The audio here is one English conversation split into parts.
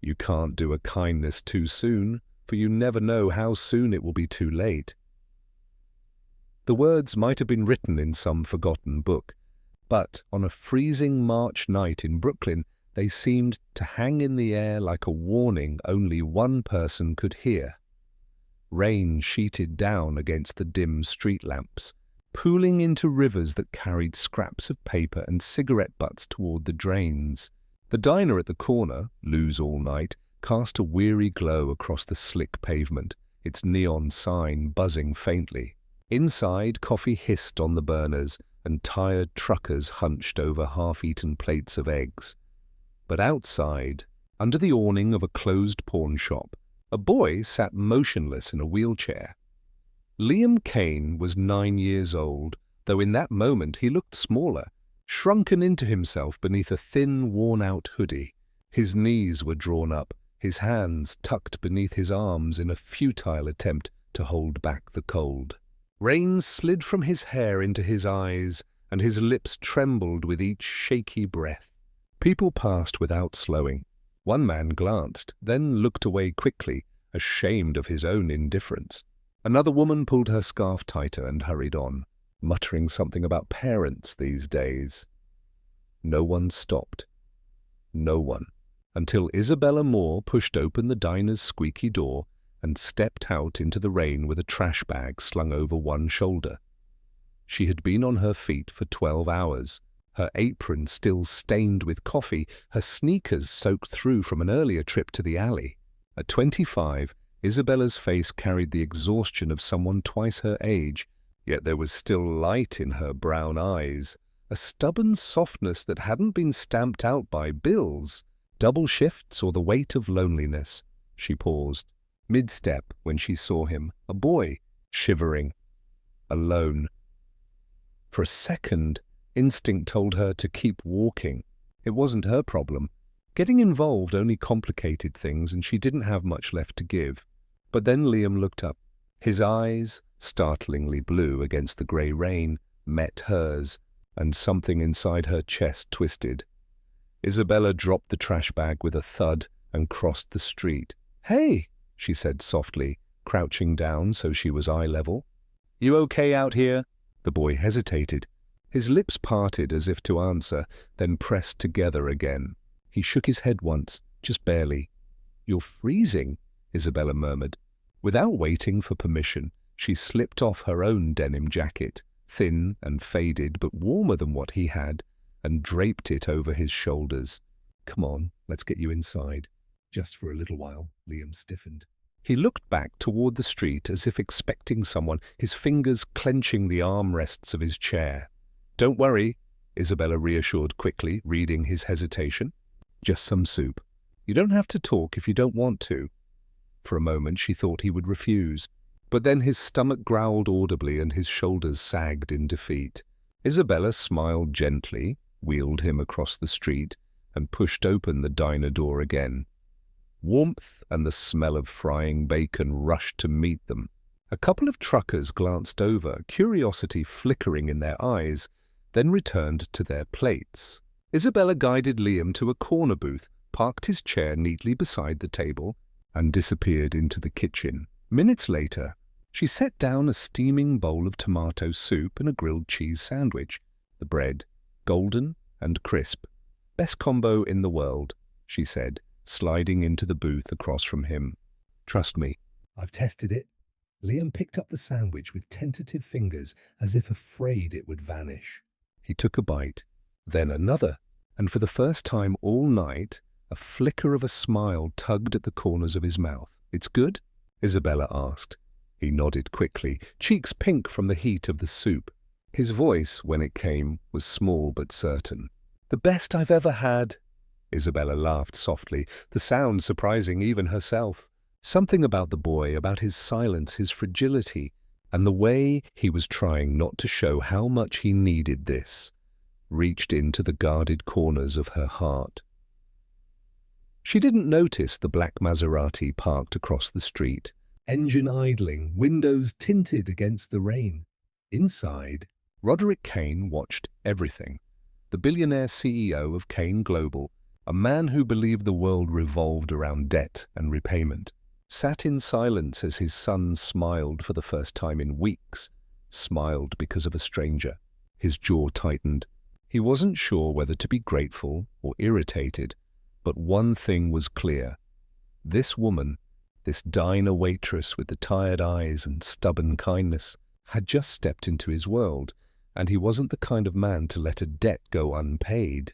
You can't do a kindness too soon, for you never know how soon it will be too late. The words might have been written in some forgotten book, but on a freezing March night in Brooklyn, they seemed to hang in the air like a warning only one person could hear. Rain sheeted down against the dim street lamps, pooling into rivers that carried scraps of paper and cigarette butts toward the drains. The diner at the corner, Lou's All Night, cast a weary glow across the slick pavement, its neon sign buzzing faintly. Inside, coffee hissed on the burners, and tired truckers hunched over half-eaten plates of eggs. But outside, under the awning of a closed pawn shop, a boy sat motionless in a wheelchair. Liam Kane was 9 years old, though in that moment he looked smaller, shrunken into himself beneath a thin, worn-out hoodie. His knees were drawn up, his hands tucked beneath his arms in a futile attempt to hold back the cold. Rain slid from his hair into his eyes, and his lips trembled with each shaky breath. People passed without slowing. One man glanced, then looked away quickly, ashamed of his own indifference. Another woman pulled her scarf tighter and hurried on, muttering something about parents these days. No one stopped. No one, until Isabella Moore pushed open the diner's squeaky door and stepped out into the rain with a trash bag slung over one shoulder. She had been on her feet for 12 hours, her apron still stained with coffee, her sneakers soaked through from an earlier trip to the alley. At 25, Isabella's face carried the exhaustion of someone twice her age, yet there was still light in her brown eyes, a stubborn softness that hadn't been stamped out by bills, double shifts, or the weight of loneliness. She paused, mid-step, when she saw him, a boy, shivering, alone. For a second, instinct told her to keep walking. It wasn't her problem. Getting involved only complicated things, and she didn't have much left to give. But then Liam looked up. His eyes, startlingly blue against the grey rain, met hers, and something inside her chest twisted. Isabella dropped the trash bag with a thud and crossed the street. "Hey," she said softly, crouching down so she was eye level. "You okay out here?" The boy hesitated. His lips parted as if to answer, then pressed together again. He shook his head once, just barely. "You're freezing," Isabella murmured. Without waiting for permission, she slipped off her own denim jacket, thin and faded but warmer than what he had, and draped it over his shoulders. "Come on, let's get you inside." "Just for a little while," Liam stiffened. He looked back toward the street as if expecting someone, his fingers clenching the armrests of his chair. "Don't worry," Isabella reassured quickly, reading his hesitation. "Just some soup. You don't have to talk if you don't want to." For a moment she thought he would refuse, but then his stomach growled audibly and his shoulders sagged in defeat. Isabella smiled gently, wheeled him across the street, and pushed open the diner door again. Warmth and the smell of frying bacon rushed to meet them. A couple of truckers glanced over, curiosity flickering in their eyes, then returned to their plates. Isabella guided Liam to a corner booth, parked his chair neatly beside the table, and disappeared into the kitchen. Minutes later, she set down a steaming bowl of tomato soup and a grilled cheese sandwich. The bread, golden and crisp. "Best combo in the world," she said, sliding into the booth across from him. "Trust me, I've tested it." Liam picked up the sandwich with tentative fingers, as if afraid it would vanish. He took a bite, then another, and for the first time all night, a flicker of a smile tugged at the corners of his mouth. "It's good?" Isabella asked. He nodded quickly, cheeks pink from the heat of the soup. His voice, when it came, was small but certain. "The best I've ever had." Isabella laughed softly, the sound surprising even herself. Something about the boy, about his silence, his fragility, and the way he was trying not to show how much he needed this, reached into the guarded corners of her heart. She didn't notice the black Maserati parked across the street, engine idling, windows tinted against the rain. Inside, Roderick Kane watched everything. The billionaire CEO of Kane Global, a man who believed the world revolved around debt and repayment, sat in silence as his son smiled for the first time in weeks, smiled because of a stranger. His jaw tightened. He wasn't sure whether to be grateful or irritated, but one thing was clear. This woman, this diner waitress with the tired eyes and stubborn kindness, had just stepped into his world, and he wasn't the kind of man to let a debt go unpaid.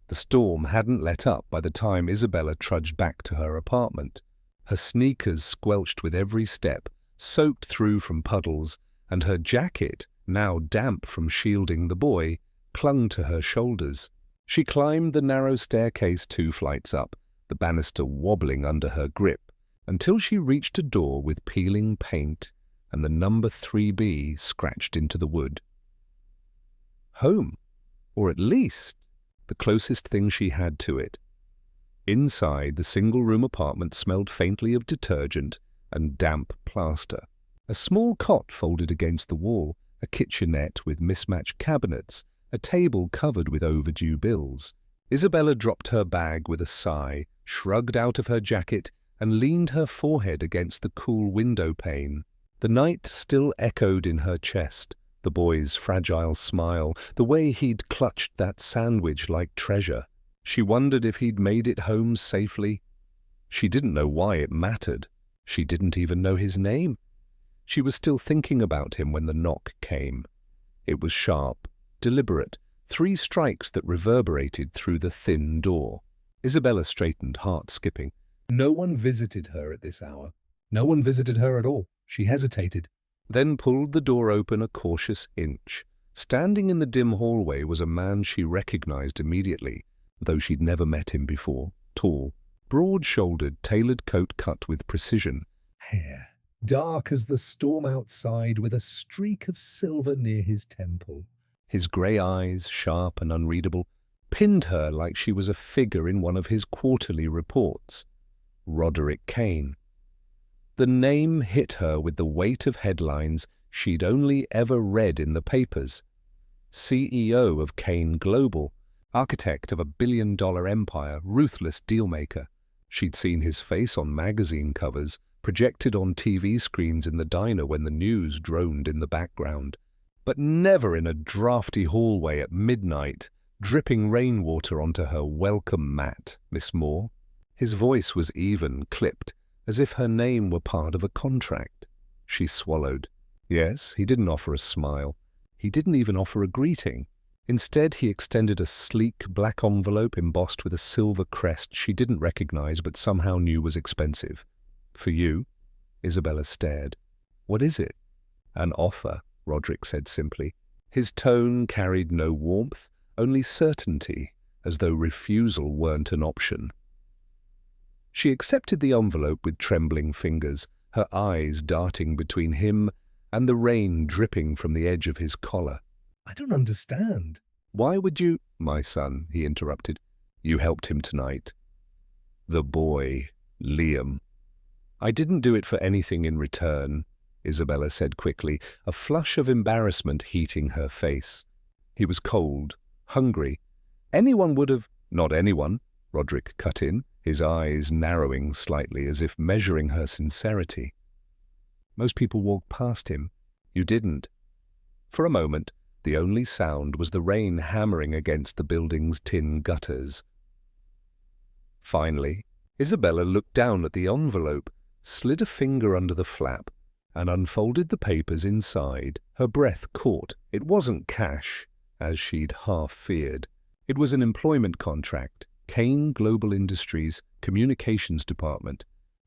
The storm hadn't let up by the time Isabella trudged back to her apartment. Her sneakers squelched with every step, soaked through from puddles, and her jacket, now damp from shielding the boy, clung to her shoulders. She climbed the narrow staircase 2 flights up, the banister wobbling under her grip, until she reached a door with peeling paint and the number 3B scratched into the wood. Home, or at least the closest thing she had to it. Inside, the single-room apartment smelled faintly of detergent and damp plaster. A small cot folded against the wall, a kitchenette with mismatched cabinets, a table covered with overdue bills. Isabella dropped her bag with a sigh, shrugged out of her jacket, and leaned her forehead against the cool window pane. The night still echoed in her chest, the boy's fragile smile, the way he'd clutched that sandwich like treasure. She wondered if he'd made it home safely. She didn't know why it mattered. She didn't even know his name. She was still thinking about him when the knock came. It was sharp, deliberate, 3 strikes that reverberated through the thin door. Isabella straightened, heart skipping. No one visited her at this hour. No one visited her at all. She hesitated, then pulled the door open a cautious inch. Standing in the dim hallway was a man she recognized immediately, though she'd never met him before. Tall, broad-shouldered, tailored coat cut with precision. Hair, dark as the storm outside, with a streak of silver near his temple. His grey eyes, sharp and unreadable, pinned her like she was a figure in one of his quarterly reports. Roderick Kane. The name hit her with the weight of headlines she'd only ever read in the papers. CEO of Kane Global, architect of a billion-dollar empire, ruthless dealmaker. She'd seen his face on magazine covers, projected on TV screens in the diner when the news droned in the background. But never in a drafty hallway at midnight, dripping rainwater onto her welcome mat, Miss Moore. His voice was even, clipped, as if her name were part of a contract. She swallowed. Yes, he didn't offer a smile. He didn't even offer a greeting. Instead, he extended a sleek black envelope embossed with a silver crest she didn't recognize but somehow knew was expensive. For you? Isabella stared. What is it? An offer, Roderick said simply. His tone carried no warmth, only certainty, as though refusal weren't an option. She accepted the envelope with trembling fingers, her eyes darting between him and the rain dripping from the edge of his collar. I don't understand. Why would you— My son, he interrupted. You helped him tonight. The boy, Liam. I didn't do it for anything in return, Isabella said quickly, a flush of embarrassment heating her face. He was cold, hungry. Anyone would have— Not anyone, Roderick cut in, his eyes narrowing slightly as if measuring her sincerity. Most people walked past him. You didn't. For a moment, the only sound was the rain hammering against the building's tin gutters. Finally, Isabella looked down at the envelope, slid a finger under the flap, and unfolded the papers inside. Her breath caught. It wasn't cash, as she'd half feared. It was an employment contract. Kane Global Industries, Communications Department.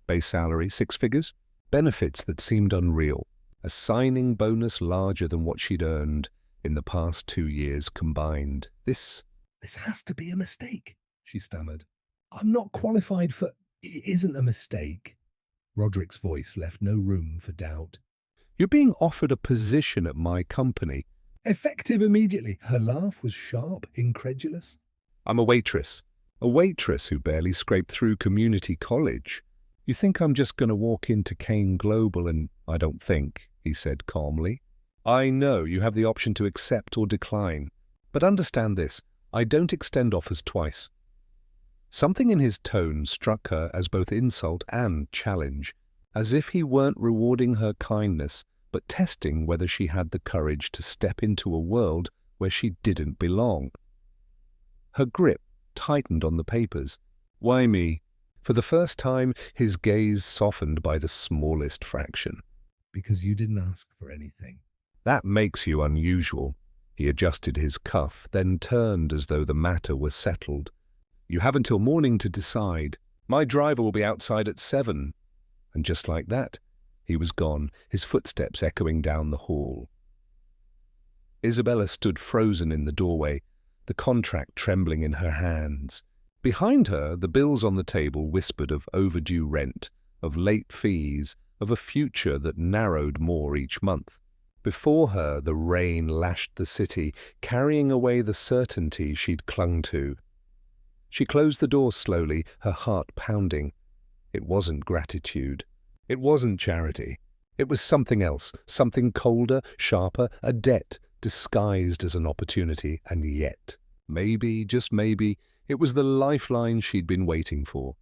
Base salary 6 figures. Benefits that seemed unreal. A signing bonus larger than what she'd earned in the past 2 years combined. This has to be a mistake, she stammered. I'm not qualified for— It isn't a mistake. Roderick's voice left no room for doubt. You're being offered a position at my company. Effective immediately. Her laugh was sharp, incredulous. I'm a waitress. A waitress who barely scraped through community college. You think I'm just going to walk into Kane Global and— I don't think, he said calmly. I know you have the option to accept or decline. But understand this, I don't extend offers twice. Something in his tone struck her as both insult and challenge, as if he weren't rewarding her kindness, but testing whether she had the courage to step into a world where she didn't belong. Her grip tightened on the papers. "Why me?" For the first time, his gaze softened by the smallest fraction. "Because you didn't ask for anything." "That makes you unusual." He adjusted his cuff, then turned as though the matter were settled. "You have until morning to decide. My driver will be outside at 7. And just like that, he was gone, his footsteps echoing down the hall. Isabella stood frozen in the doorway, the contract trembling in her hands. Behind her, the bills on the table whispered of overdue rent, of late fees, of a future that narrowed more each month. Before her, the rain lashed the city, carrying away the certainty she'd clung to. She closed the door slowly, her heart pounding. It wasn't gratitude. It wasn't charity. It was something else, something colder, sharper, a debt disguised as an opportunity, and yet, maybe, just maybe, it was the lifeline she'd been waiting for.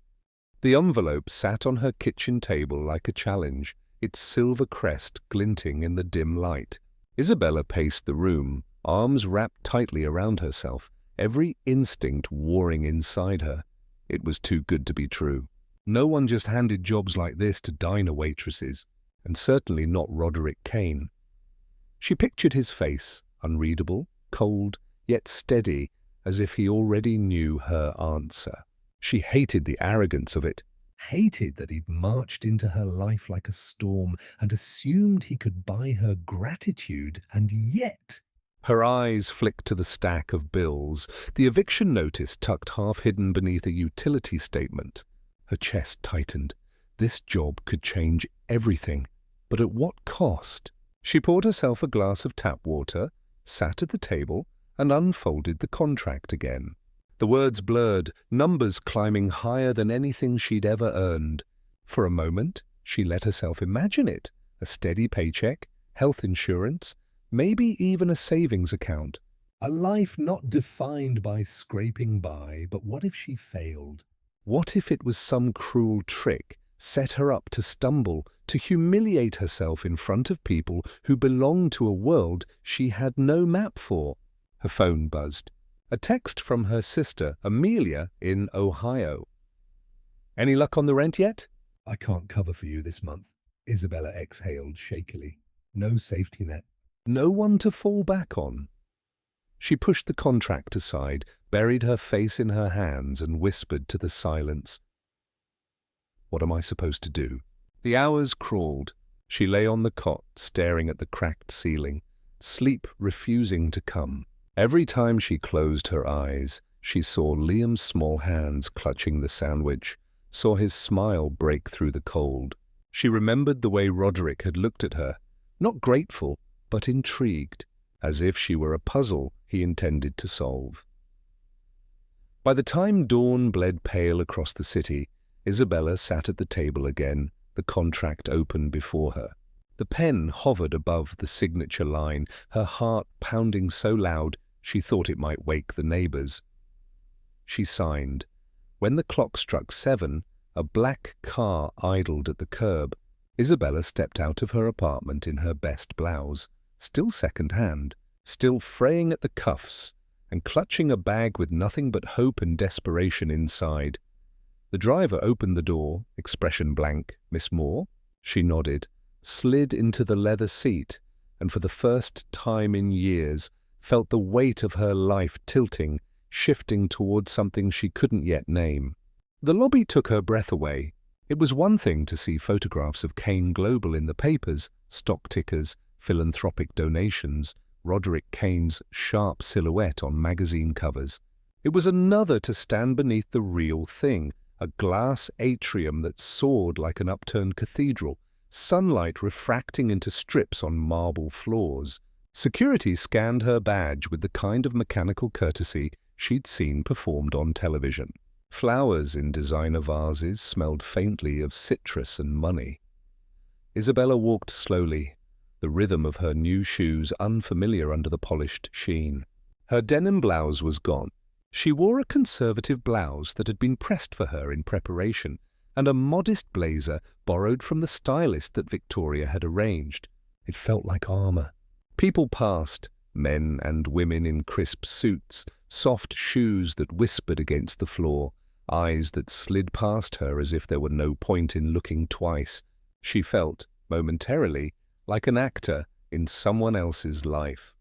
The envelope sat on her kitchen table like a challenge, its silver crest glinting in the dim light. Isabella paced the room, arms wrapped tightly around herself, every instinct warring inside her. It was too good to be true. No one just handed jobs like this to diner waitresses, and certainly not Roderick Kane. She pictured his face, unreadable, cold, yet steady, as if he already knew her answer. She hated the arrogance of it, Hated that he'd marched into her life like a storm and assumed he could buy her gratitude, and yet... Her eyes flicked to the stack of bills, the eviction notice tucked half-hidden beneath a utility statement. Her chest tightened. This job could change everything, but at what cost? She poured herself a glass of tap water, sat at the table, and unfolded the contract again. The words blurred, numbers climbing higher than anything she'd ever earned. For a moment, she let herself imagine it. A steady paycheck, health insurance, maybe even a savings account. A life not defined by scraping by, but what if she failed? What if it was some cruel trick, set her up to stumble, to humiliate herself in front of people who belonged to a world she had no map for? Her phone buzzed. A text from her sister, Amelia, in Ohio. "Any luck on the rent yet?" "I can't cover for you this month," Isabella exhaled shakily. "No safety net." No one to fall back on. She pushed the contract aside, buried her face in her hands, and whispered to the silence, "What am I supposed to do?" The hours crawled. She lay on the cot, staring at the cracked ceiling, sleep refusing to come. Every time she closed her eyes, she saw Liam's small hands clutching the sandwich, saw his smile break through the cold. She remembered the way Roderick had looked at her, not grateful, but intrigued, as if she were a puzzle he intended to solve. By the time dawn bled pale across the city, Isabella sat at the table again, the contract open before her. The pen hovered above the signature line, her heart pounding so loud she thought it might wake the neighbors. She signed. When the clock struck 7, a black car idled at the curb. Isabella stepped out of her apartment in her best blouse, still second-hand, still fraying at the cuffs, and clutching a bag with nothing but hope and desperation inside. The driver opened the door, expression blank. "Miss Moore?" She nodded, slid into the leather seat, and for the first time in years felt the weight of her life tilting, shifting towards something she couldn't yet name. The lobby took her breath away. It was one thing to see photographs of Kane Global in the papers, stock tickers, philanthropic donations, Roderick Kane's sharp silhouette on magazine covers. It was another to stand beneath the real thing, a glass atrium that soared like an upturned cathedral, sunlight refracting into strips on marble floors. Security scanned her badge with the kind of mechanical courtesy she'd seen performed on television. Flowers in designer vases smelled faintly of citrus and money. Isabella walked slowly, the rhythm of her new shoes unfamiliar under the polished sheen. Her denim blouse was gone. She wore a conservative blouse that had been pressed for her in preparation, and a modest blazer borrowed from the stylist that Victoria had arranged. It felt like armor. People passed, men and women in crisp suits, soft shoes that whispered against the floor, eyes that slid past her as if there were no point in looking twice. She felt, momentarily, like an actor in someone else's life.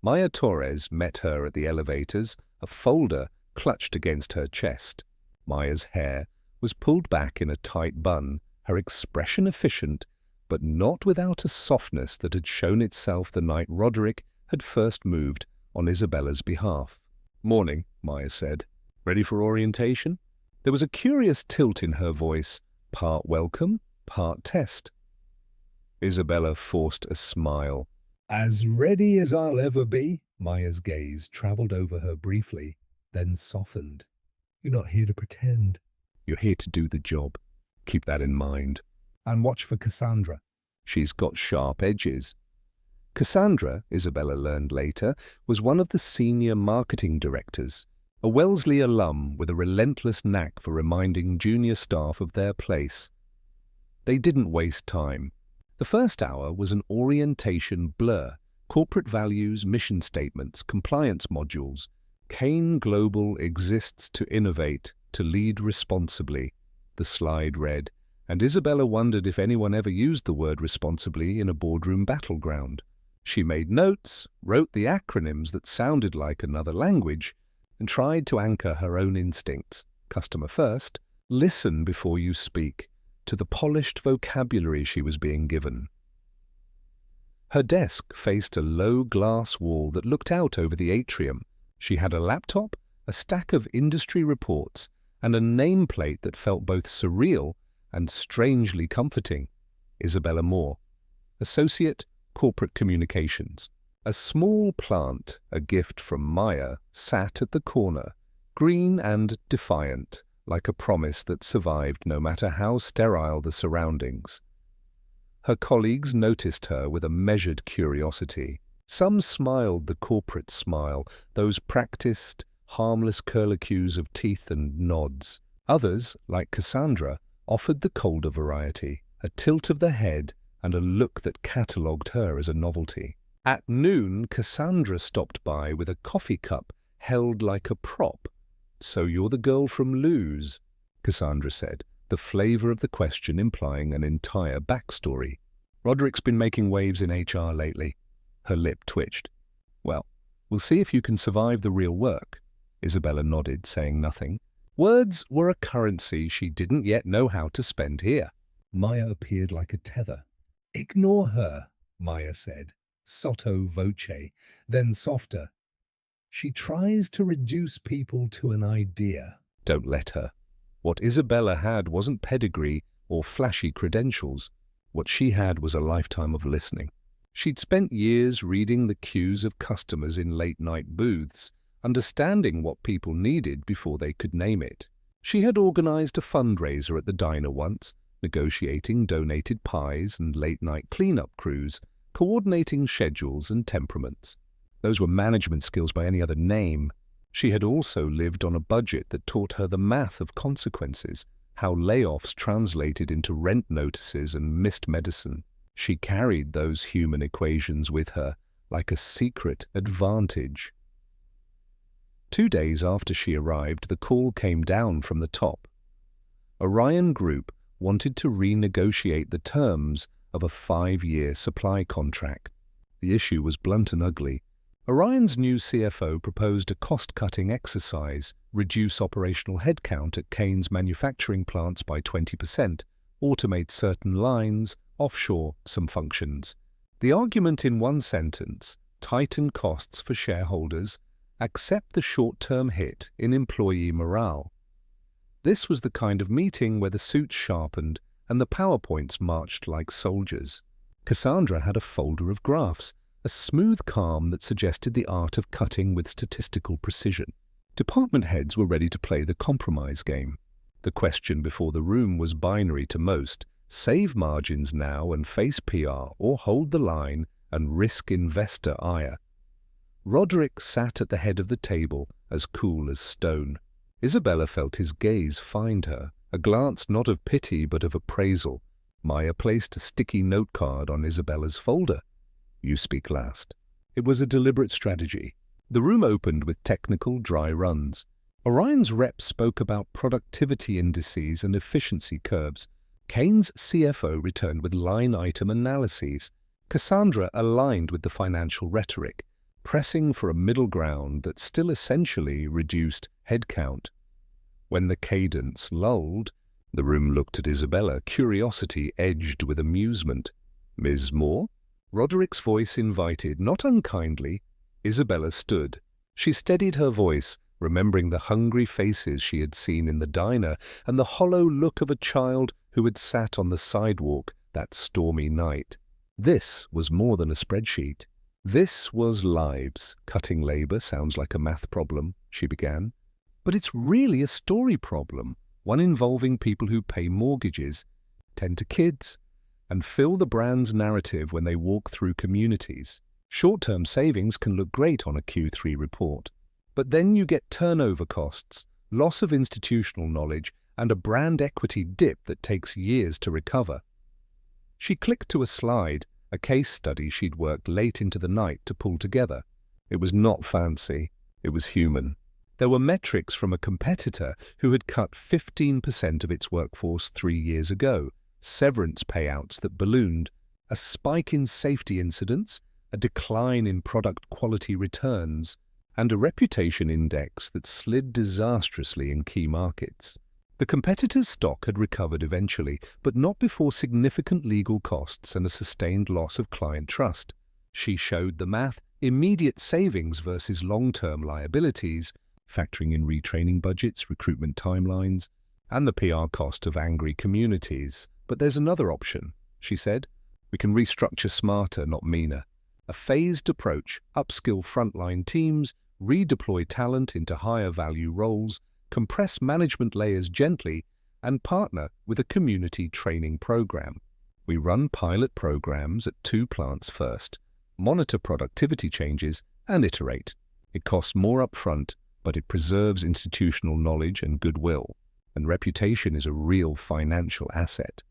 Maya Torres met her at the elevators, a folder clutched against her chest. Maya's hair was pulled back in a tight bun, her expression efficient, but not without a softness that had shown itself the night Roderick had first moved on Isabella's behalf. "Morning," Maya said. "Ready for orientation?" There was a curious tilt in her voice, part welcome, part test. Isabella forced a smile. "As ready as I'll ever be." Maya's gaze traveled over her briefly, then softened. "You're not here to pretend." "You're here to do the job. Keep that in mind. And watch for Cassandra." She's got sharp edges." Cassandra, Isabella learned later, was one of the senior marketing directors, a Wellesley alum with a relentless knack for reminding junior staff of their place. They didn't waste time. The first hour was an orientation blur: corporate values, mission statements, compliance modules. Kane Global exists to innovate, to lead responsibly, the slide read, and Isabella wondered if anyone ever used the word responsibly in a boardroom battleground. She made notes, wrote the acronyms that sounded like another language, and tried to anchor her own instincts. Customer first, listen before you speak, to the polished vocabulary she was being given. Her desk faced a low glass wall that looked out over the atrium. She had a laptop, a stack of industry reports, and a nameplate that felt both surreal and strangely comforting. Isabella Moore, Associate, Corporate Communications. A small plant, a gift from Maya, sat at the corner, green and defiant, like a promise that survived no matter how sterile the surroundings. Her colleagues noticed her with a measured curiosity. Some smiled the corporate smile, those practiced, harmless curlicues of teeth and nods. Others, like Cassandra, offered the colder variety, a tilt of the head and a look that catalogued her as a novelty. At noon, Cassandra stopped by with a coffee cup held like a prop. "So you're the girl from Lou's," Cassandra said, the flavor of the question implying an entire backstory. "Roderick's been making waves in HR lately." Her lip twitched. "Well, we'll see if you can survive the real work." Isabella nodded, saying nothing. Words were a currency she didn't yet know how to spend here. Maya appeared like a tether. "Ignore her," Maya said, sotto voce, then softer. "She tries to reduce people to an idea." Don't let her. What Isabella had wasn't pedigree or flashy credentials. What she had was a lifetime of listening. She'd spent years reading the cues of customers in late-night booths, understanding what people needed before they could name it. She had organized a fundraiser at the diner once, negotiating donated pies and late-night cleanup crews, coordinating schedules and temperaments. Those were management skills by any other name. She had also lived on a budget that taught her the math of consequences, how layoffs translated into rent notices and missed medicine. She carried those human equations with her like a secret advantage. 2 days after she arrived, the call came down from the top. Orion Group wanted to renegotiate the terms of a 5-year supply contract. The issue was blunt and ugly. Orion's new CFO proposed a cost-cutting exercise, reduce operational headcount at Kane's manufacturing plants by 20%, automate certain lines, offshore some functions. The argument in one sentence: tighten costs for shareholders, accept the short-term hit in employee morale. This was the kind of meeting where the suits sharpened and the PowerPoints marched like soldiers. Cassandra had a folder of graphs, a smooth calm that suggested the art of cutting with statistical precision. Department heads were ready to play the compromise game. The question before the room was binary to most: save margins now and face PR, or hold the line and risk investor ire. Roderick sat at the head of the table, as cool as stone. Isabella felt his gaze find her, a glance not of pity but of appraisal. Maya placed a sticky note card on Isabella's folder. "You speak last." It was a deliberate strategy. The room opened with technical, dry runs. Orion's rep spoke about productivity indices and efficiency curves. Kane's CFO returned with line-item analyses. Cassandra aligned with the financial rhetoric, pressing for a middle ground that still essentially reduced headcount. When the cadence lulled, the room looked at Isabella, curiosity edged with amusement. "Ms. Moore?" Roderick's voice invited, not unkindly. Isabella stood. She steadied her voice, remembering the hungry faces she had seen in the diner and the hollow look of a child who had sat on the sidewalk that stormy night. This was more than a spreadsheet. This was lives. "Cutting labor sounds like a math problem," she began. "But it's really a story problem, one involving people who pay mortgages, tend to kids, and fill the brand's narrative when they walk through communities. Short-term savings can look great on a Q3 report. But then you get turnover costs, loss of institutional knowledge, and a brand equity dip that takes years to recover." She clicked to a slide, a case study she'd worked late into the night to pull together. It was not fancy. It was human. There were metrics from a competitor who had cut 15% of its workforce 3 years ago, severance payouts that ballooned, a spike in safety incidents, a decline in product quality returns, and a reputation index that slid disastrously in key markets. The competitor's stock had recovered eventually, but not before significant legal costs and a sustained loss of client trust. She showed the math, immediate savings versus long-term liabilities, factoring in retraining budgets, recruitment timelines, and the PR cost of angry communities. "But there's another option," she said. "We can restructure smarter, not meaner. A phased approach, upskill frontline teams, redeploy talent into higher-value roles, compress management layers gently, and partner with a community training program. We run pilot programs at 2 plants first, monitor productivity changes, and iterate. It costs more upfront, but it preserves institutional knowledge and goodwill, and reputation is a real financial asset."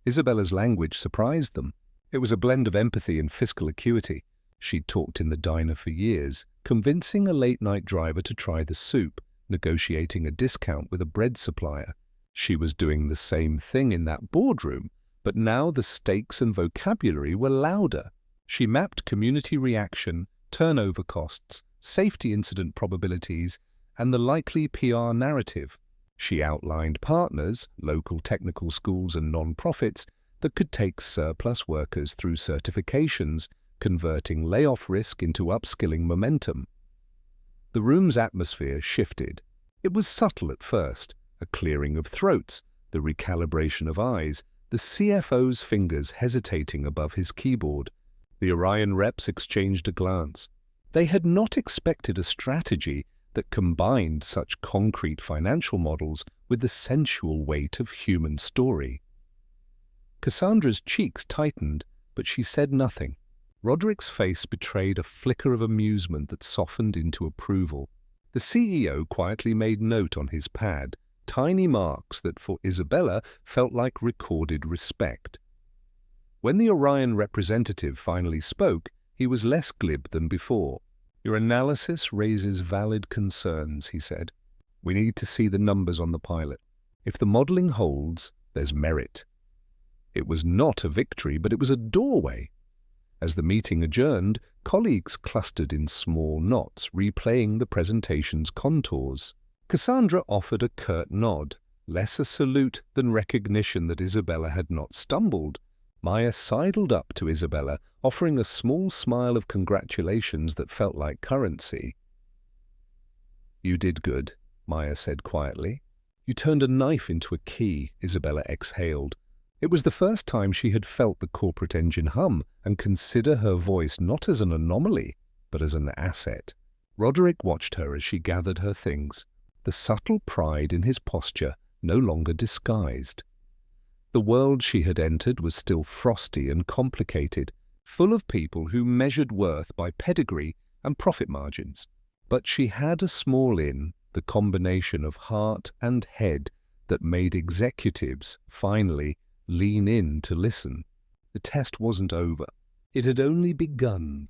Isabella's language surprised them. It was a blend of empathy and fiscal acuity. She'd talked in the diner for years, convincing a late-night driver to try the soup, negotiating a discount with a bread supplier. She was doing the same thing in that boardroom, but now the stakes and vocabulary were louder. She mapped community reaction, turnover costs, safety incident probabilities, and the likely PR narrative. She outlined partners, local technical schools and non-profits, that could take surplus workers through certifications, converting layoff risk into upskilling momentum. The room's atmosphere shifted. It was subtle at first, a clearing of throats, the recalibration of eyes, the CFO's fingers hesitating above his keyboard. The Orion reps exchanged a glance. They had not expected a strategy that combined such concrete financial models with the sensual weight of human story. Cassandra's cheeks tightened, but she said nothing. Roderick's face betrayed a flicker of amusement that softened into approval. The CEO quietly made note on his pad, tiny marks that for Isabella felt like recorded respect. When the Orion representative finally spoke, he was less glib than before. "Your analysis raises valid concerns," he said. "We need to see the numbers on the pilot. If the modeling holds, there's merit." It was not a victory, but it was a doorway. As the meeting adjourned, colleagues clustered in small knots, replaying the presentation's contours. Cassandra offered a curt nod, less a salute than recognition that Isabella had not stumbled. Maya sidled up to Isabella, offering a small smile of congratulations that felt like currency. "You did good," Maya said quietly. "You turned a knife into a key," Isabella exhaled. It was the first time she had felt the corporate engine hum and consider her voice not as an anomaly, but as an asset. Roderick watched her as she gathered her things, the subtle pride in his posture no longer disguised. The world she had entered was still frosty and complicated, full of people who measured worth by pedigree and profit margins. But she had a small in, the combination of heart and head that made executives finally lean in to listen. The test wasn't over. It had only begun.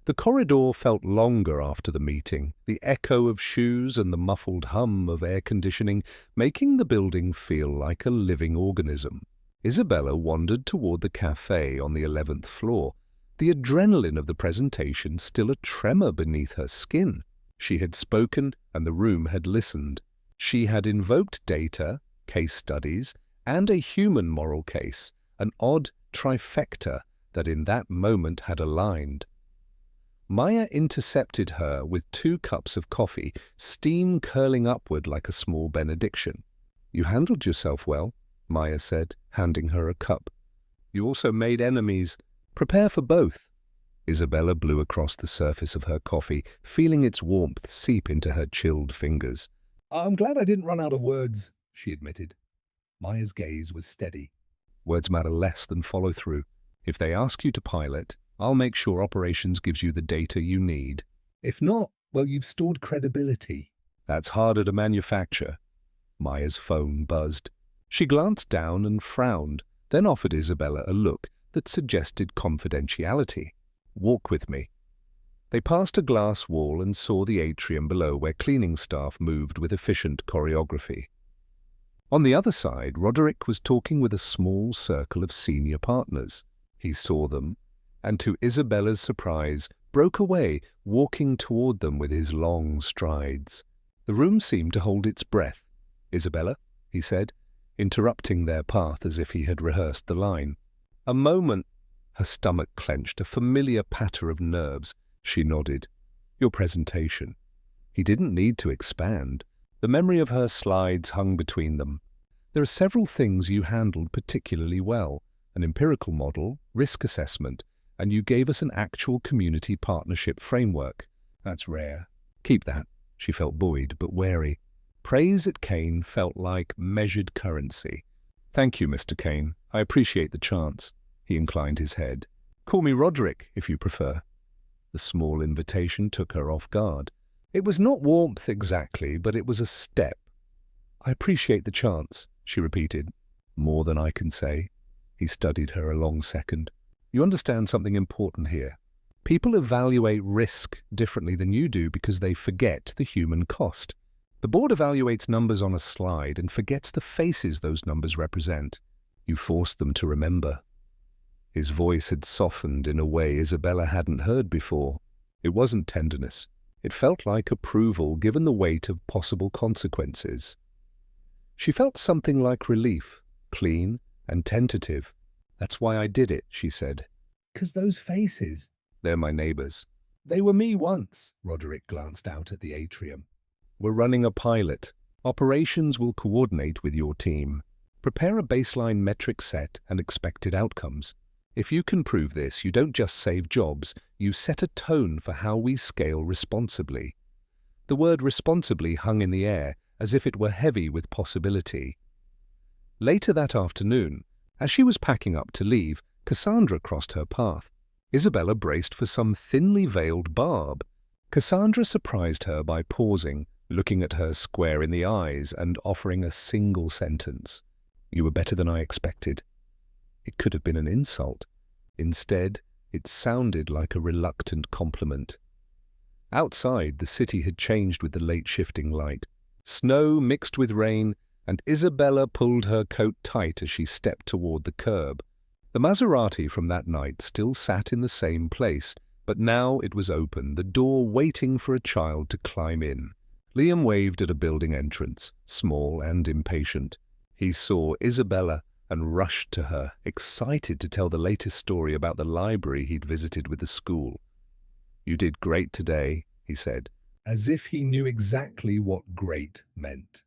The corridor felt longer after the meeting, the echo of shoes and the muffled hum of air conditioning making the building feel like a living organism. Isabella wandered toward the cafe on the 11th floor, the adrenaline of the presentation still a tremor beneath her skin. She had spoken and the room had listened. She had invoked data, case studies, and a human moral case, an odd trifecta that in that moment had aligned. Maya intercepted her with 2 cups of coffee, steam curling upward like a small benediction. "You handled yourself well," Maya said, handing her a cup. "You also made enemies. Prepare for both." Isabella blew across the surface of her coffee, feeling its warmth seep into her chilled fingers. "I'm glad I didn't run out of words," she admitted. Maya's gaze was steady. "Words matter less than follow-through. If they ask you to pilot, I'll make sure operations gives you the data you need. If not, well, you've stored credibility." That's harder to manufacture." Maya's phone buzzed. She glanced down and frowned, then offered Isabella a look that suggested confidentiality. "Walk with me." They passed a glass wall and saw the atrium below where cleaning staff moved with efficient choreography. On the other side, Roderick was talking with a small circle of senior partners. He saw them, and to Isabella's surprise, broke away, walking toward them with his long strides. The room seemed to hold its breath. "Isabella," he said, interrupting their path as if he had rehearsed the line. "A moment." Her stomach clenched, a familiar patter of nerves. She nodded. "Your presentation." He didn't need to expand. The memory of her slides hung between them. "There are several things you handled particularly well. An empirical model, risk assessment, and you gave us an actual community partnership framework. That's rare. Keep that." She felt buoyed but wary. Praise at Kane felt like measured currency. "Thank you, Mr. Kane. I appreciate the chance." He inclined his head. "Call me Roderick, if you prefer." The small invitation took her off guard. It was not warmth exactly, but it was a step. "I appreciate the chance," she repeated. "More than I can say." He studied her a long second. "You understand something important here. People evaluate risk differently than you do because they forget the human cost. The board evaluates numbers on a slide and forgets the faces those numbers represent. You force them to remember." His voice had softened in a way Isabella hadn't heard before. It wasn't tenderness. It felt like approval given the weight of possible consequences. She felt something like relief, clean and tentative. "That's why I did it," she said. "'Cause those faces." "They're my neighbors." "They were me once." Roderick glanced out at the atrium. "We're running a pilot. Operations will coordinate with your team. Prepare a baseline metric set and expected outcomes. If you can prove this, you don't just save jobs, you set a tone for how we scale responsibly." The word responsibly hung in the air, as if it were heavy with possibility. Later that afternoon, as she was packing up to leave, Cassandra crossed her path. Isabella braced for some thinly veiled barb. Cassandra surprised her by pausing, looking at her square in the eyes and offering a single sentence. "You were better than I expected." It could have been an insult. Instead, it sounded like a reluctant compliment. Outside, the city had changed with the late shifting light. Snow mixed with rain, and Isabella pulled her coat tight as she stepped toward the curb. The Maserati from that night still sat in the same place, but now it was open, the door waiting for a child to climb in. Liam waved at a building entrance, small and impatient. He saw Isabella and rushed to her, excited to tell the latest story about the library he'd visited with the school. "You did great today," he said. As if he knew exactly what great meant.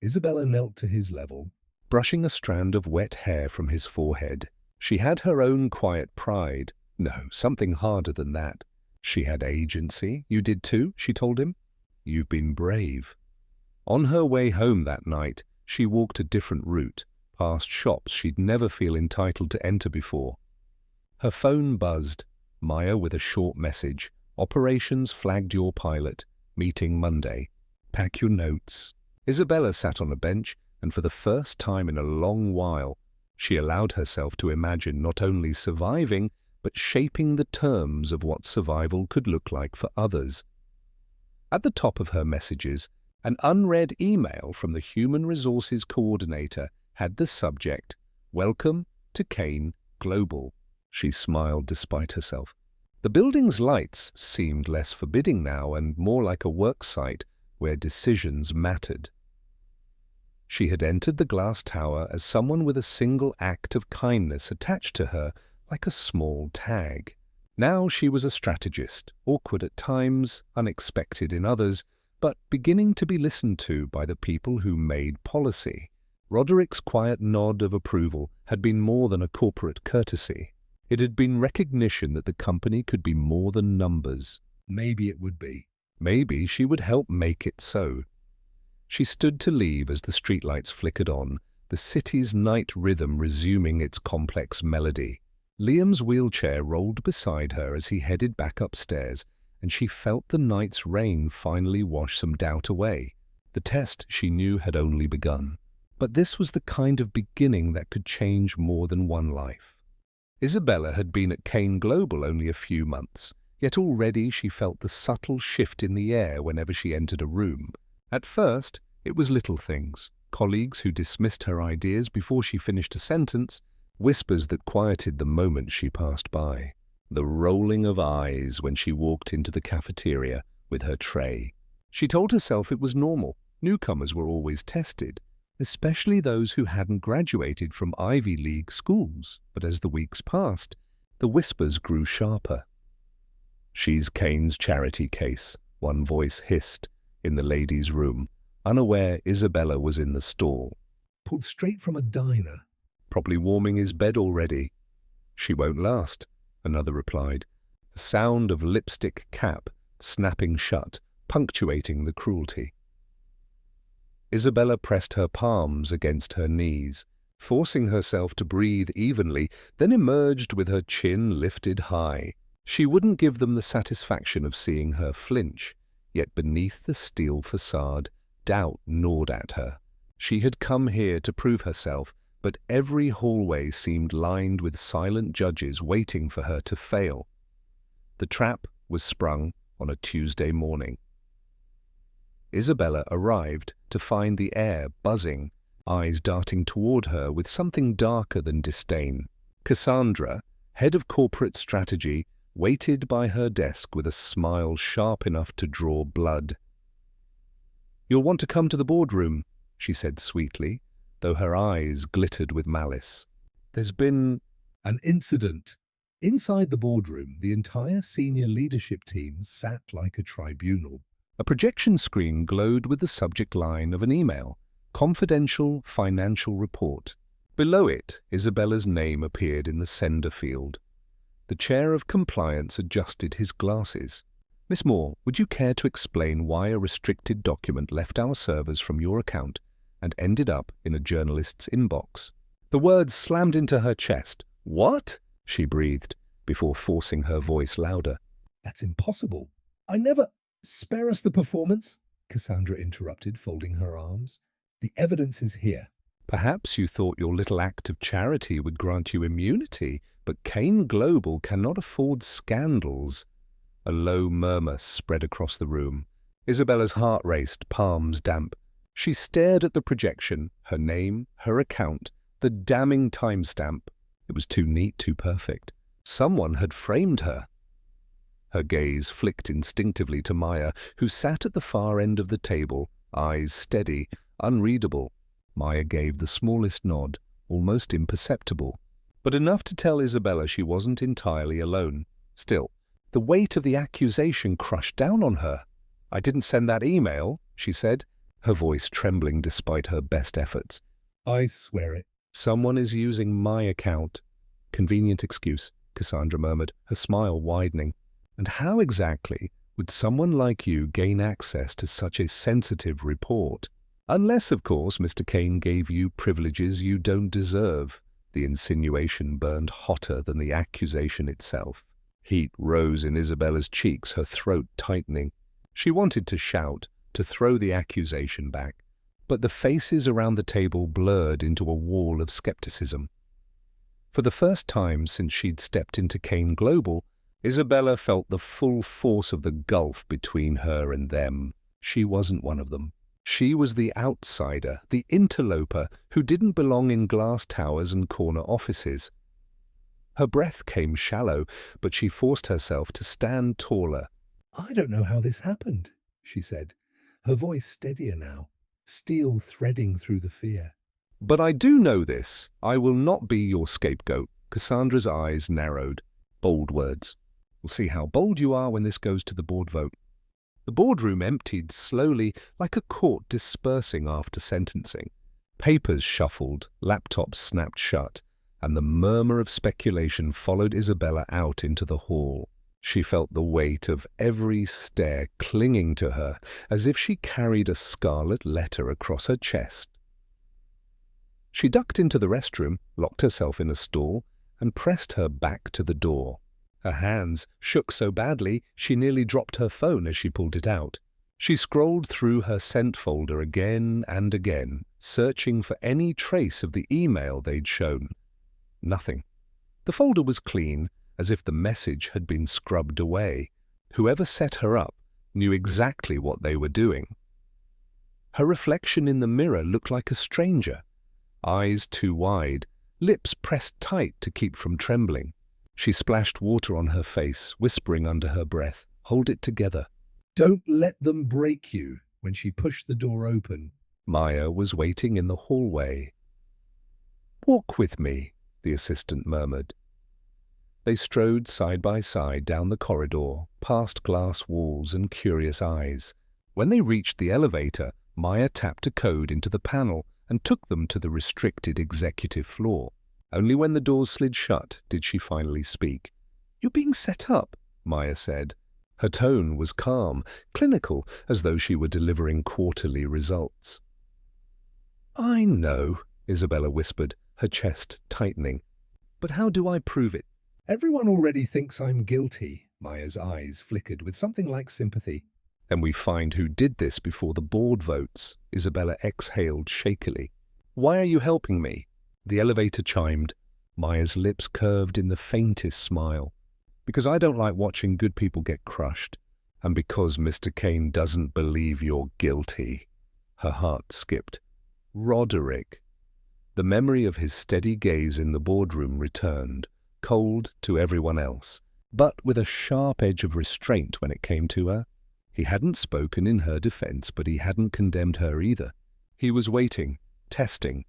Isabella knelt to his level, brushing a strand of wet hair from his forehead. She had her own quiet pride. No, something harder than that. She had agency. "You did too," she told him. "You've been brave." On her way home that night, she walked a different route, past shops she'd never feel entitled to enter before. Her phone buzzed. Maya with a short message. Operations flagged your pilot. Meeting Monday. Pack your notes. Isabella sat on a bench, and for the first time in a long while, she allowed herself to imagine not only surviving, but shaping the terms of what survival could look like for others. At the top of her messages, an unread email from the Human Resources Coordinator had the subject, "Welcome to Kane Global." She smiled despite herself. The building's lights seemed less forbidding now and more like a work site where decisions mattered. She had entered the glass tower as someone with a single act of kindness attached to her like a small tag. Now she was a strategist, awkward at times, unexpected in others, but beginning to be listened to by the people who made policy. Roderick's quiet nod of approval had been more than a corporate courtesy. It had been recognition that the company could be more than numbers. Maybe it would be. Maybe she would help make it so. She stood to leave as the streetlights flickered on, the city's night rhythm resuming its complex melody. Liam's wheelchair rolled beside her as he headed back upstairs, and she felt the night's rain finally wash some doubt away. The test, she knew, had only begun. But this was the kind of beginning that could change more than one life. Isabella had been at Kane Global only a few months, yet already she felt the subtle shift in the air whenever she entered a room. At first, it was little things, colleagues who dismissed her ideas before she finished a sentence, whispers that quieted the moment she passed by, the rolling of eyes when she walked into the cafeteria with her tray. She told herself it was normal. Newcomers were always tested, especially those who hadn't graduated from Ivy League schools. But as the weeks passed, the whispers grew sharper. "She's Kane's charity case," one voice hissed in the ladies' room, unaware Isabella was in the stall. Pulled straight from a diner. "Probably warming his bed already." "She won't last," another replied, the sound of lipstick cap snapping shut, punctuating the cruelty. Isabella pressed her palms against her knees, forcing herself to breathe evenly, then emerged with her chin lifted high. She wouldn't give them the satisfaction of seeing her flinch, yet beneath the steel facade, doubt gnawed at her. She had come here to prove herself, but every hallway seemed lined with silent judges waiting for her to fail. The trap was sprung on a Tuesday morning. Isabella arrived to find the air buzzing, eyes darting toward her with something darker than disdain. Cassandra, head of corporate strategy, waited by her desk with a smile sharp enough to draw blood. "You'll want to come to the boardroom," she said sweetly, though her eyes glittered with malice. "There's been an incident." Inside the boardroom, the entire senior leadership team sat like a tribunal. A projection screen glowed with the subject line of an email, "Confidential Financial Report." Below it, Isabella's name appeared in the sender field. The chair of compliance adjusted his glasses. "Miss Moore, would you care to explain why a restricted document left our servers from your account and ended up in a journalist's inbox?" The words slammed into her chest. "What?" she breathed, before forcing her voice louder. "That's impossible. I never—" "Spare us the performance," Cassandra interrupted, folding her arms. "The evidence is here." "Perhaps you thought your little act of charity would grant you immunity, but Kane Global cannot afford scandals." A low murmur spread across the room. Isabella's heart raced, palms damp. She stared at the projection, her name, her account, the damning timestamp. It was too neat, too perfect. Someone had framed her. Her gaze flicked instinctively to Maya, who sat at the far end of the table, eyes steady, unreadable. Maya gave the smallest nod, almost imperceptible, but enough to tell Isabella she wasn't entirely alone. Still, the weight of the accusation crushed down on her. "I didn't send that email," she said, her voice trembling despite her best efforts. "I swear it." "Someone is using my account." "Convenient excuse," Cassandra murmured, her smile widening. "And how exactly would someone like you gain access to such a sensitive report? Unless, of course, Mr. Kane gave you privileges you don't deserve." The insinuation burned hotter than the accusation itself. Heat rose in Isabella's cheeks, her throat tightening. She wanted to shout, to throw the accusation back, but the faces around the table blurred into a wall of skepticism. For the first time since she'd stepped into Kane Global, Isabella felt the full force of the gulf between her and them. She wasn't one of them. She was the outsider, the interloper who didn't belong in glass towers and corner offices. Her breath came shallow, but she forced herself to stand taller. "I don't know how this happened," she said, her voice steadier now, steel threading through the fear. "But I do know this. I will not be your scapegoat." Cassandra's eyes narrowed. Bold words. "We'll see how bold you are when this goes to the board vote." The boardroom emptied slowly, like a court dispersing after sentencing. Papers shuffled, laptops snapped shut, and the murmur of speculation followed Isabella out into the hall. She felt the weight of every stare clinging to her, as if she carried a scarlet letter across her chest. She ducked into the restroom, locked herself in a stall, and pressed her back to the door. Her hands shook so badly she nearly dropped her phone as she pulled it out. She scrolled through her sent folder again and again, searching for any trace of the email they'd shown. Nothing. The folder was clean, as if the message had been scrubbed away. Whoever set her up knew exactly what they were doing. Her reflection in the mirror looked like a stranger. Eyes too wide, lips pressed tight to keep from trembling. She splashed water on her face, whispering under her breath, "Hold it together." "Don't let them break you." When she pushed the door open, Maya was waiting in the hallway. "Walk with me," the assistant murmured. They strode side by side down the corridor, past glass walls and curious eyes. When they reached the elevator, Maya tapped a code into the panel and took them to the restricted executive floor. Only when the doors slid shut did she finally speak. "You're being set up," Maya said. Her tone was calm, clinical, as though she were delivering quarterly results. "I know," Isabella whispered, her chest tightening. "But how do I prove it?" "Everyone already thinks I'm guilty." Maya's eyes flickered with something like sympathy. "Then we find who did this before the board votes," Isabella exhaled shakily. "Why are you helping me?" The elevator chimed. Maya's lips curved in the faintest smile. "Because I don't like watching good people get crushed, and because Mr. Kane doesn't believe you're guilty." Her heart skipped. Roderick. The memory of his steady gaze in the boardroom returned, cold to everyone else, but with a sharp edge of restraint when it came to her. He hadn't spoken in her defense, but he hadn't condemned her either. He was waiting, testing.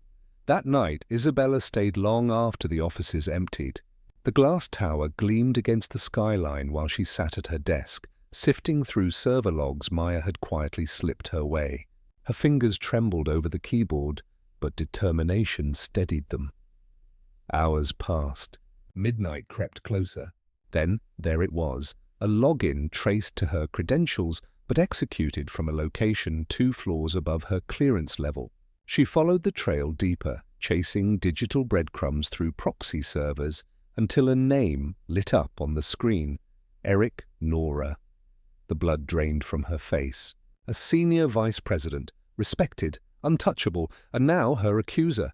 That night, Isabella stayed long after the offices emptied. The glass tower gleamed against the skyline while she sat at her desk, sifting through server logs Maya had quietly slipped her way. Her fingers trembled over the keyboard, but determination steadied them. Hours passed. Midnight crept closer. Then, there it was, a login traced to her credentials, but executed from a location 2 floors above her clearance level. She followed the trail deeper, chasing digital breadcrumbs through proxy servers until a name lit up on the screen. Eric Nora. The blood drained from her face. A senior vice president, respected, untouchable, and now her accuser.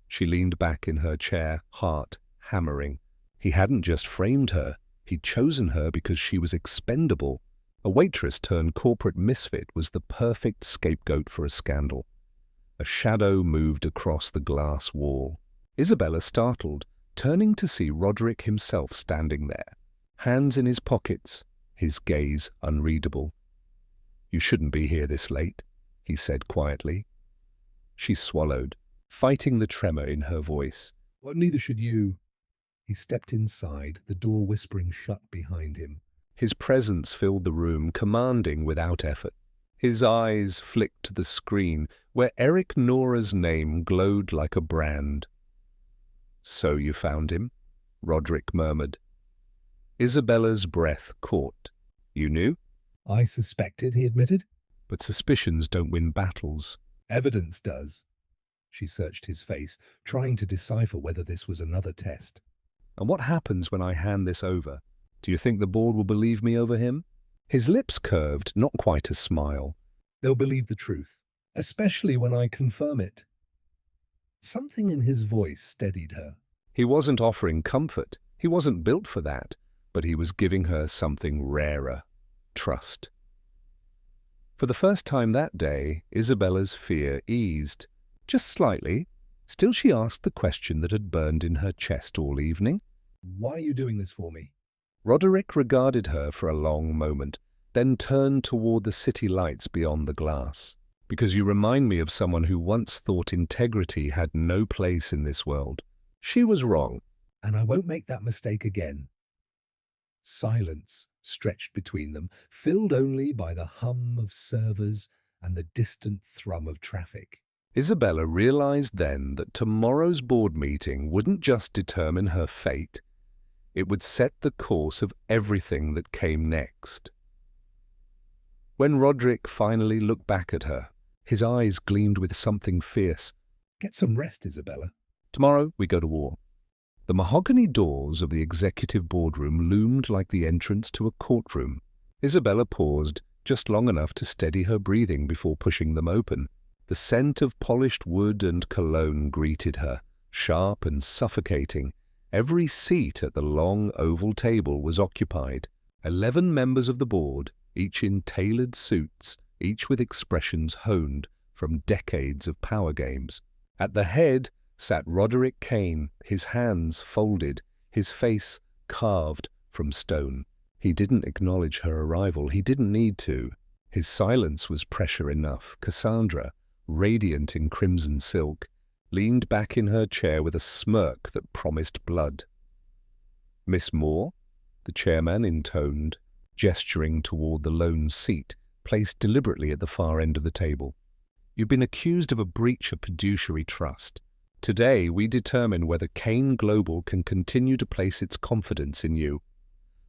She leaned back in her chair, heart hammering. He hadn't just framed her. He'd chosen her because she was expendable. A waitress turned corporate misfit was the perfect scapegoat for a scandal. A shadow moved across the glass wall. Isabella startled, turning to see Roderick himself standing there, hands in his pockets, his gaze unreadable. "You shouldn't be here this late," he said quietly. She swallowed, fighting the tremor in her voice. "Well, neither should you." He stepped inside, the door whispering shut behind him. His presence filled the room, commanding without effort. His eyes flicked to the screen, where Eric Nora's name glowed like a brand. "So you found him?" Roderick murmured. Isabella's breath caught. "You knew?" "I suspected," he admitted. "But suspicions don't win battles." "Evidence does." She searched his face, trying to decipher whether this was another test. "And what happens when I hand this over? Do you think the board will believe me over him? His lips curved, not quite a smile. They'll believe the truth, especially when I confirm it. Something in his voice steadied her. He wasn't offering comfort. He wasn't built for that, but he was giving her something rarer: trust. For the first time that day, Isabella's fear eased. Just slightly. Still, she asked the question that had burned in her chest all evening. Why are you doing this for me? Roderick regarded her for a long moment, then turned toward the city lights beyond the glass. Because you remind me of someone who once thought integrity had no place in this world. She was wrong. And I won't make that mistake again. Silence stretched between them, filled only by the hum of servers and the distant thrum of traffic. Isabella realized then that tomorrow's board meeting wouldn't just determine her fate. It would set the course of everything that came next. When Roderick finally looked back at her, his eyes gleamed with something fierce. Get some rest, Isabella. Tomorrow we go to war. The mahogany doors of the executive boardroom loomed like the entrance to a courtroom. Isabella paused just long enough to steady her breathing before pushing them open. The scent of polished wood and cologne greeted her, sharp and suffocating. Every seat at the long oval table was occupied. 11 members of the board, each in tailored suits, each with expressions honed from decades of power games. At the head sat Roderick Kane, his hands folded, his face carved from stone. He didn't acknowledge her arrival. He didn't need to. His silence was pressure enough. Cassandra, radiant in crimson silk, leaned back in her chair with a smirk that promised blood. "Miss Moore?" the chairman intoned, gesturing toward the lone seat, placed deliberately at the far end of the table. "You've been accused of a breach of fiduciary trust. Today we determine whether Kane Global can continue to place its confidence in you."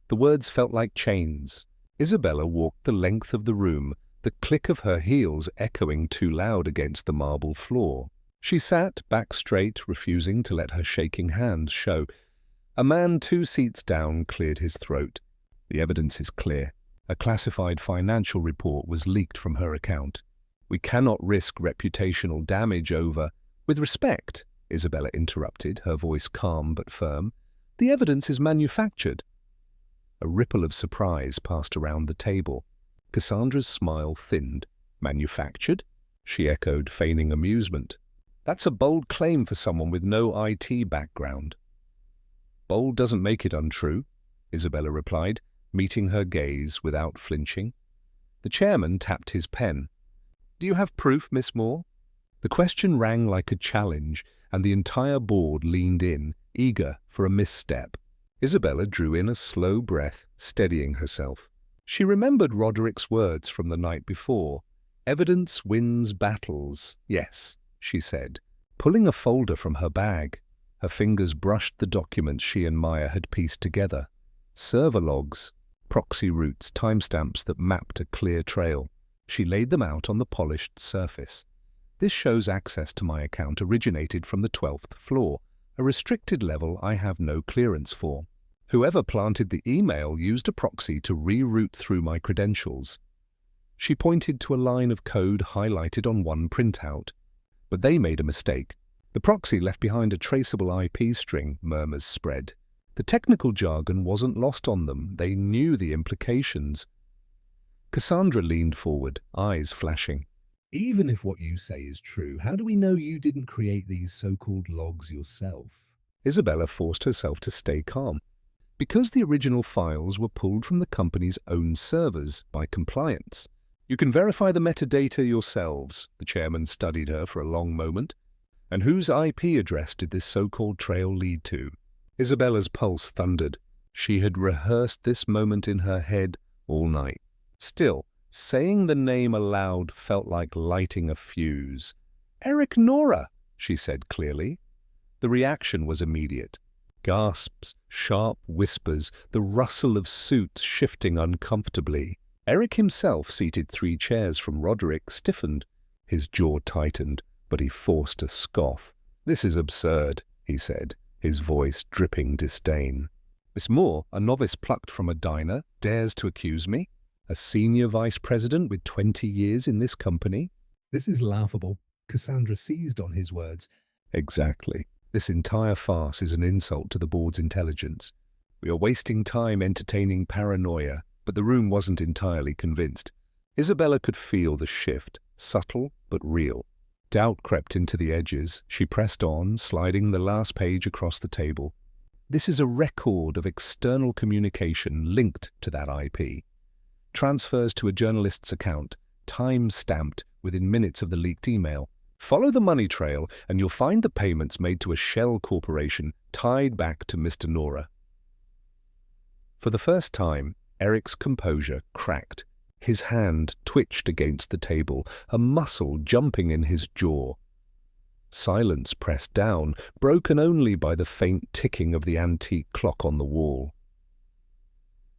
The words felt like chains. Isabella walked the length of the room, the click of her heels echoing too loud against the marble floor. She sat back straight, refusing to let her shaking hands show. A man 2 seats down cleared his throat. "The evidence is clear. A classified financial report was leaked from her account. We cannot risk reputational damage over—" "With respect," Isabella interrupted, her voice calm but firm, "the evidence is manufactured." A ripple of surprise passed around the table. Cassandra's smile thinned. "Manufactured?" she echoed, feigning amusement. "That's a bold claim for someone with no IT background." "Bold doesn't make it untrue," Isabella replied, meeting her gaze without flinching. The chairman tapped his pen. "Do you have proof, Miss Moore?" The question rang like a challenge, and the entire board leaned in, eager for a misstep. Isabella drew in a slow breath, steadying herself. She remembered Roderick's words from the night before. "Evidence wins battles." "Yes," she said, pulling a folder from her bag. Her fingers brushed the documents she and Maya had pieced together. Server logs, proxy routes, timestamps that mapped a clear trail. She laid them out on the polished surface. "This shows access to my account originated from the 12th floor, a restricted level I have no clearance for. Whoever planted the email used a proxy to reroute through my credentials." She pointed to a line of code highlighted on one printout. "But they made a mistake. The proxy left behind a traceable IP string," murmurs spread. "The technical jargon wasn't lost on them. They knew the implications." Cassandra leaned forward, eyes flashing. Even if what you say is true, how do we know you didn't create these so-called logs yourself? Isabella forced herself to stay calm. "Because the original files were pulled from the company's own servers by compliance. You can verify the metadata yourselves." The chairman studied her for a long moment. "And whose IP address did this so-called trail lead to?" Isabella's pulse thundered. She had rehearsed this moment in her head all night. Still, saying the name aloud felt like lighting a fuse. "Eric Nora," she said clearly. The reaction was immediate. Gasps, sharp whispers, the rustle of suits shifting uncomfortably. Eric himself, seated 3 chairs from Roderick, stiffened. His jaw tightened, but he forced a scoff. "This is absurd," he said, his voice dripping disdain. Miss Moore, a novice plucked from a diner, dares to accuse me? A senior vice president with 20 years in this company? This is laughable. Cassandra seized on his words. Exactly. This entire farce is an insult to the board's intelligence. We are wasting time entertaining paranoia, but the room wasn't entirely convinced. Isabella could feel the shift, subtle but real. Doubt crept into the edges. She pressed on, sliding the last page across the table. This is a record of external communication linked to that IP. Transfers to a journalist's account, time-stamped within minutes of the leaked email. Follow the money trail and you'll find the payments made to a shell corporation tied back to Mr. Nora. For the first time, Eric's composure cracked. His hand twitched against the table, a muscle jumping in his jaw. Silence pressed down, broken only by the faint ticking of the antique clock on the wall.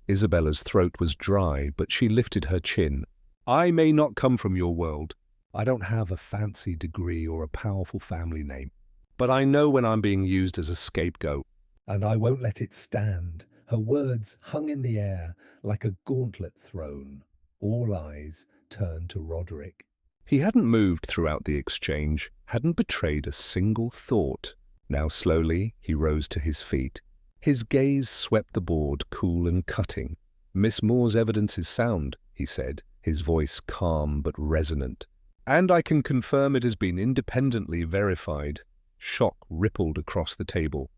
Isabella's throat was dry, but she lifted her chin. I may not come from your world. I don't have a fancy degree or a powerful family name. But I know when I'm being used as a scapegoat. And I won't let it stand. Her words hung in the air like a gauntlet thrown. All eyes turned to Roderick. He hadn't moved throughout the exchange, hadn't betrayed a single thought. Now slowly he rose to his feet. His gaze swept the board, cool and cutting. Miss Moore's evidence is sound, he said, his voice calm but resonant. And I can confirm it has been independently verified. Shock rippled across the table.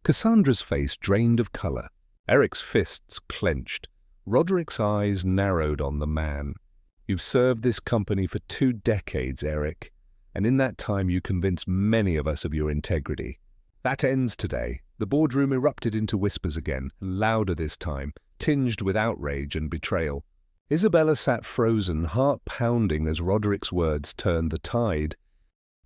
Cassandra's face drained of color. Eric's fists clenched. Roderick's eyes narrowed on the man. You've served this company for 2 decades, Eric, and in that time you convinced many of us of your integrity. That ends today. The boardroom erupted into whispers again, louder this time, tinged with outrage and betrayal. Isabella sat frozen, heart pounding as Roderick's words turned the tide.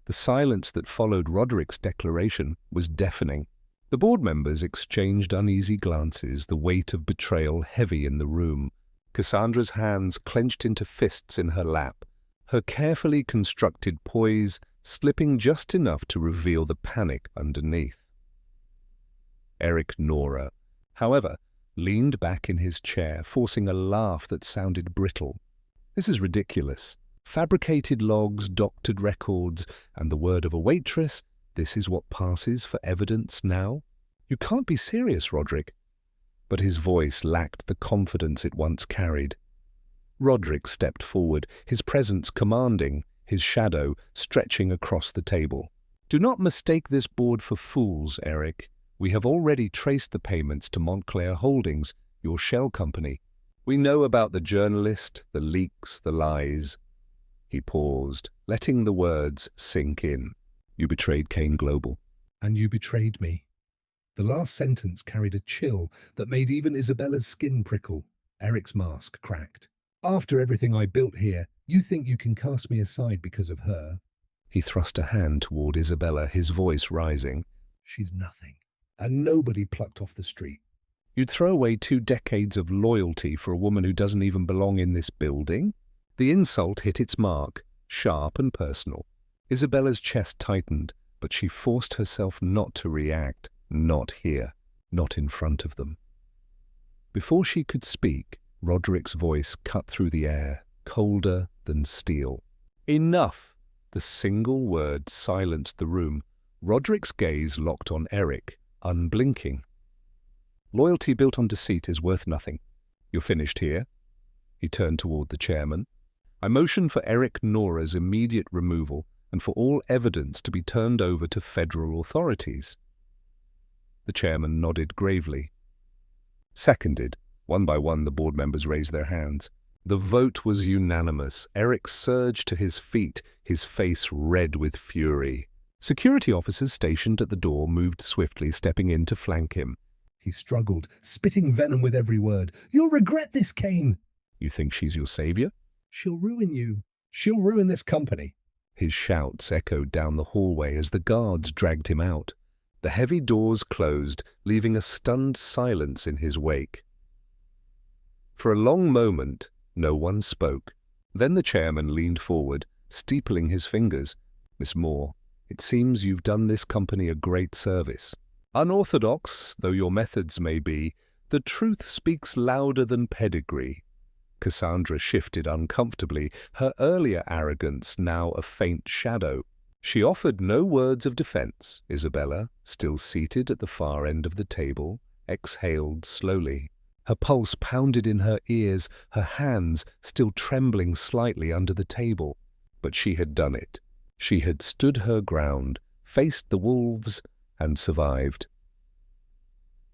The silence that followed Roderick's declaration was deafening. The board members exchanged uneasy glances, the weight of betrayal heavy in the room. Cassandra's hands clenched into fists in her lap, her carefully constructed poise slipping just enough to reveal the panic underneath. Eric Nora, however, leaned back in his chair, forcing a laugh that sounded brittle. This is ridiculous. Fabricated logs, doctored records, and the word of a waitress, this is what passes for evidence now? You can't be serious, Roderick. But his voice lacked the confidence it once carried. Roderick stepped forward, his presence commanding, his shadow stretching across the table. Do not mistake this board for fools, Eric. We have already traced the payments to Montclair Holdings, your shell company. We know about the journalist, the leaks, the lies. He paused, letting the words sink in. You betrayed Kane Global. And you betrayed me. The last sentence carried a chill that made even Isabella's skin prickle. Eric's mask cracked. After everything I built here, you think you can cast me aside because of her? He thrust a hand toward Isabella, his voice rising. She's nothing, and nobody plucked off the street. You'd throw away 2 decades of loyalty for a woman who doesn't even belong in this building? The insult hit its mark, sharp and personal. Isabella's chest tightened, but she forced herself not to react, not here, not in front of them. Before she could speak, Roderick's voice cut through the air, colder than steel. Enough! The single word silenced the room. Roderick's gaze locked on Eric, unblinking. Loyalty built on deceit is worth nothing. You're finished here? He turned toward the chairman. I motioned for Eric Nora's immediate removal and for all evidence to be turned over to federal authorities. The chairman nodded gravely. Seconded. One by one, the board members raised their hands. The vote was unanimous. Eric surged to his feet, his face red with fury. Security officers stationed at the door moved swiftly, stepping in to flank him. He struggled, spitting venom with every word. You'll regret this, Kane! You think she's your savior? She'll ruin you. She'll ruin this company. His shouts echoed down the hallway as the guards dragged him out. The heavy doors closed, leaving a stunned silence in his wake. For a long moment, no one spoke. Then the chairman leaned forward, steepling his fingers. Miss Moore, it seems you've done this company a great service. Unorthodox though your methods may be, the truth speaks louder than pedigree. Cassandra shifted uncomfortably, her earlier arrogance now a faint shadow. She offered no words of defense. Isabella, still seated at the far end of the table, exhaled slowly. Her pulse pounded in her ears, her hands still trembling slightly under the table. But she had done it. She had stood her ground, faced the wolves, and survived.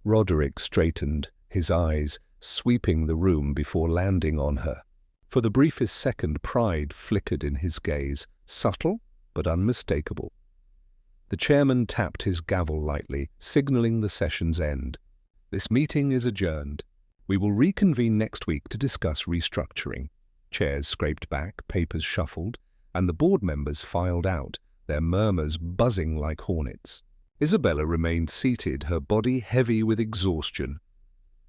Roderick straightened, his eyes sweeping the room before landing on her. For the briefest second, pride flickered in his gaze, subtle but unmistakable. The chairman tapped his gavel lightly, signaling the session's end. This meeting is adjourned. We will reconvene next week to discuss restructuring. Chairs scraped back, papers shuffled, and the board members filed out, their murmurs buzzing like hornets. Isabella remained seated, her body heavy with exhaustion.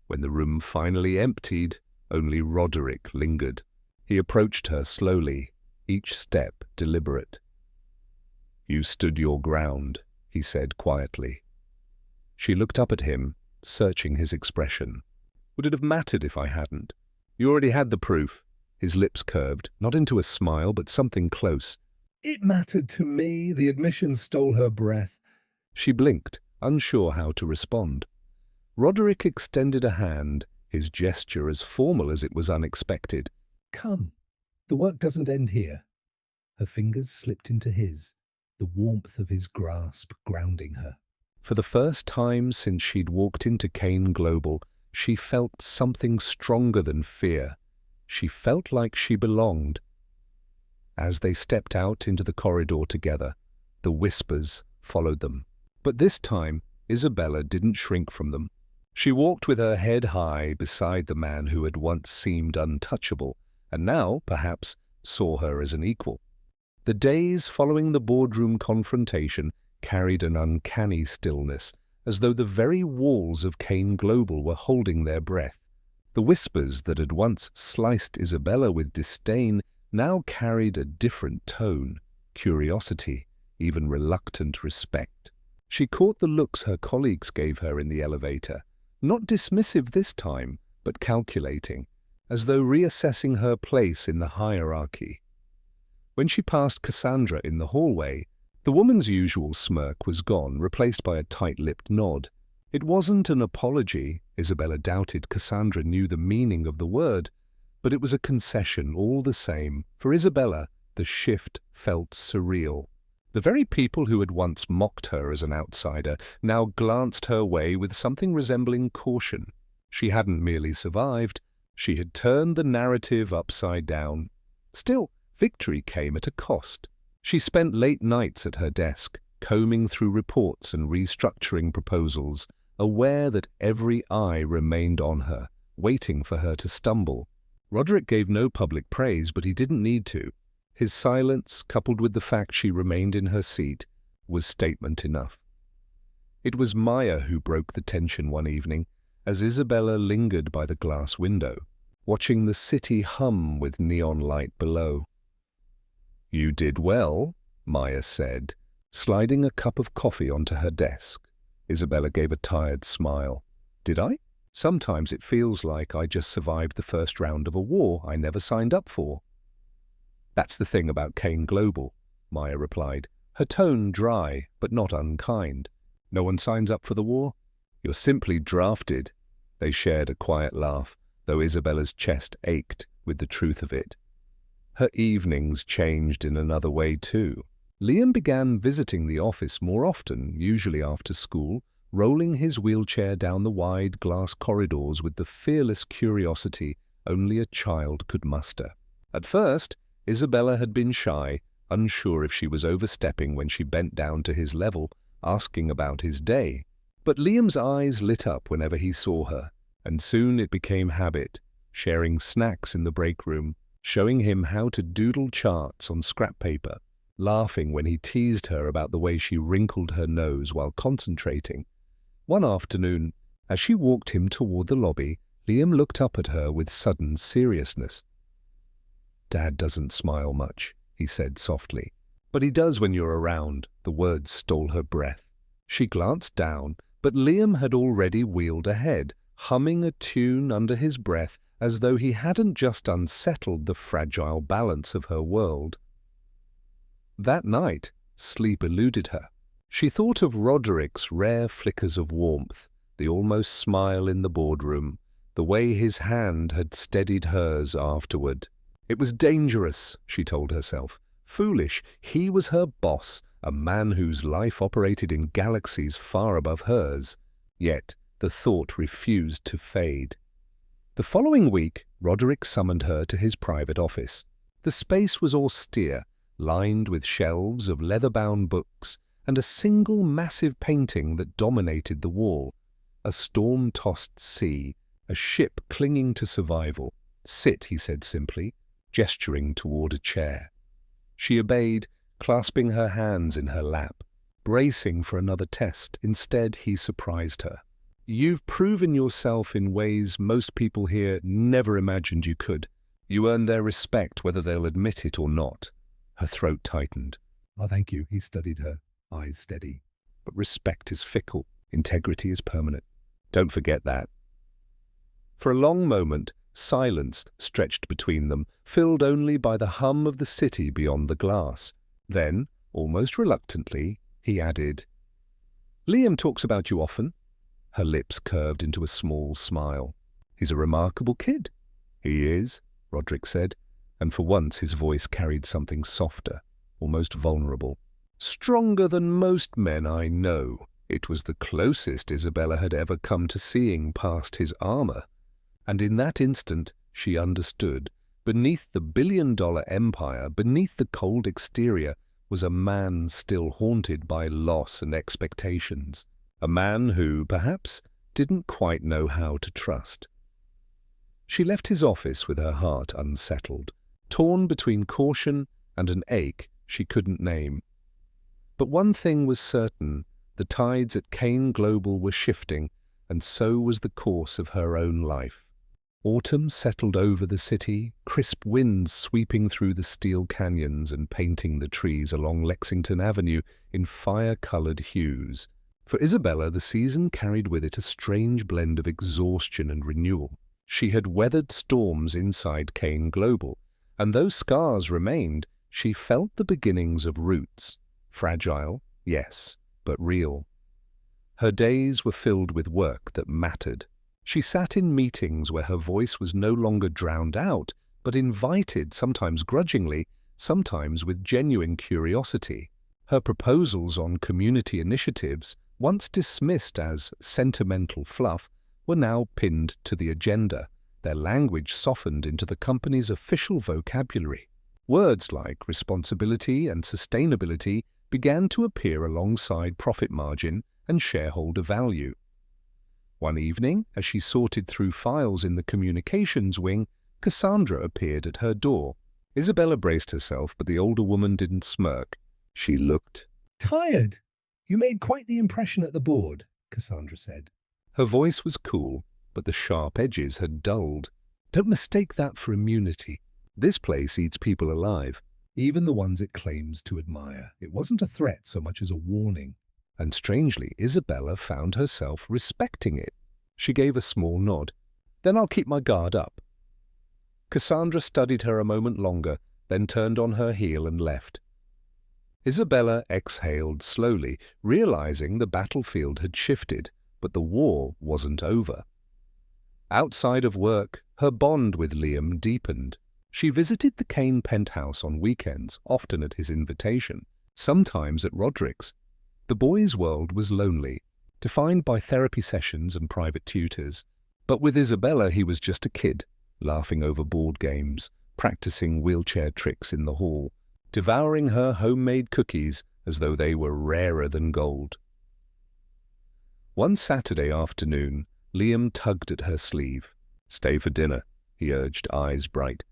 When the room finally emptied, only Roderick lingered. He approached her slowly, each step deliberate. "You stood your ground," he said quietly. She looked up at him, searching his expression. "Would it have mattered if I hadn't? You already had the proof." His lips curved, not into a smile, but something close. "It mattered to me." The admission stole her breath. She blinked, unsure how to respond. Roderick extended a hand, his gesture as formal as it was unexpected. "Come, the work doesn't end here." Her fingers slipped into his, the warmth of his grasp grounding her. For the first time since she'd walked into Kane Global, she felt something stronger than fear. She felt like she belonged. As they stepped out into the corridor together, the whispers followed them. But this time, Isabella didn't shrink from them. She walked with her head high beside the man who had once seemed untouchable, and now, perhaps, saw her as an equal. The days following the boardroom confrontation carried an uncanny stillness, as though the very walls of Kane Global were holding their breath. The whispers that had once sliced Isabella with disdain now carried a different tone, curiosity, even reluctant respect. She caught the looks her colleagues gave her in the elevator, not dismissive this time, but calculating, as though reassessing her place in the hierarchy. When she passed Cassandra in the hallway, the woman's usual smirk was gone, replaced by a tight-lipped nod. It wasn't an apology. Isabella doubted Cassandra knew the meaning of the word, but it was a concession all the same. For Isabella, the shift felt surreal. The very people who had once mocked her as an outsider now glanced her way with something resembling caution. She hadn't merely survived, she had turned the narrative upside down. Still, victory came at a cost. She spent late nights at her desk, combing through reports and restructuring proposals, aware that every eye remained on her, waiting for her to stumble. Roderick gave no public praise, but he didn't need to. His silence, coupled with the fact she remained in her seat, was statement enough. It was Maya who broke the tension one evening, as Isabella lingered by the glass window, watching the city hum with neon light below. "You did well," Maya said, sliding a cup of coffee onto her desk. Isabella gave a tired smile. "Did I? Sometimes it feels like I just survived the first round of a war I never signed up for." "That's the thing about Kane Global," Maya replied, her tone dry but not unkind. "No one signs up for the war. You're simply drafted." They shared a quiet laugh, though Isabella's chest ached with the truth of it. Her evenings changed in another way too. Liam began visiting the office more often, usually after school, rolling his wheelchair down the wide glass corridors with the fearless curiosity only a child could muster. At first, Isabella had been shy, unsure if she was overstepping when she bent down to his level, asking about his day. But Liam's eyes lit up whenever he saw her, and soon it became habit, sharing snacks in the break room, showing him how to doodle charts on scrap paper, laughing when he teased her about the way she wrinkled her nose while concentrating. One afternoon, as she walked him toward the lobby, Liam looked up at her with sudden seriousness. "Dad doesn't smile much," he said softly. "But he does when you're around." The words stole her breath. She glanced down, But Liam had already wheeled ahead, humming a tune under his breath as though he hadn't just unsettled the fragile balance of her world. That night, sleep eluded her. She thought of Roderick's rare flickers of warmth, the almost smile in the boardroom, the way his hand had steadied hers afterward. It was dangerous, she told herself. Foolish. He was her boss, a man whose life operated in galaxies far above hers. Yet the thought refused to fade. The following week, Roderick summoned her to his private office. The space was austere, lined with shelves of leather-bound books and a single massive painting that dominated the wall. A storm-tossed sea, a ship clinging to survival. "Sit," he said simply, gesturing toward a chair. She obeyed, clasping her hands in her lap, bracing for another test. Instead, he surprised her. "You've proven yourself in ways most people here never imagined you could. You earn their respect whether they'll admit it or not." Her throat tightened. "Oh, thank you," he studied her, eyes steady. "But respect is fickle. Integrity is permanent. Don't forget that." For a long moment, silence stretched between them, filled only by the hum of the city beyond the glass. Then, almost reluctantly, he added, "Liam talks about you often." Her lips curved into a small smile. "He's a remarkable kid." "He is," Roderick said, and for once his voice carried something softer, almost vulnerable. "Stronger than most men I know." It was the closest Isabella had ever come to seeing past his armor, and in that instant she understood. Beneath the billion-dollar empire, beneath the cold exterior, was a man still haunted by loss and expectations. A man who, perhaps, didn't quite know how to trust. She left his office with her heart unsettled, torn between caution and an ache she couldn't name. But one thing was certain, the tides at Kane Global were shifting, and so was the course of her own life. Autumn settled over the city, crisp winds sweeping through the steel canyons and painting the trees along Lexington Avenue in fire-colored hues. For Isabella, the season carried with it a strange blend of exhaustion and renewal. She had weathered storms inside Kane Global, and though scars remained, she felt the beginnings of roots. Fragile, yes, but real. Her days were filled with work that mattered. She sat in meetings where her voice was no longer drowned out, but invited, sometimes grudgingly, sometimes with genuine curiosity. Her proposals on community initiatives, once dismissed as sentimental fluff, were now pinned to the agenda, their language softened into the company's official vocabulary. Words like responsibility and sustainability began to appear alongside profit margin and shareholder value. One evening, as she sorted through files in the communications wing, Cassandra appeared at her door. Isabella braced herself, but the older woman didn't smirk. She looked "Tired? You made quite the impression at the board," Cassandra said. Her voice was cool, but the sharp edges had dulled. "Don't mistake that for immunity. This place eats people alive." "Even the ones it claims to admire." It wasn't a threat so much as a warning. And strangely, Isabella found herself respecting it. She gave a small nod. "Then I'll keep my guard up." Cassandra studied her a moment longer, then turned on her heel and left. Isabella exhaled slowly, realizing the battlefield had shifted, but the war wasn't over. Outside of work, her bond with Liam deepened. She visited the Kane penthouse on weekends, often at his invitation, sometimes at Roderick's. The boy's world was lonely, defined by therapy sessions and private tutors. But with Isabella he was just a kid, laughing over board games, practicing wheelchair tricks in the hall, devouring her homemade cookies as though they were rarer than gold. One Saturday afternoon, Liam tugged at her sleeve. "Stay for dinner," he urged, eyes bright.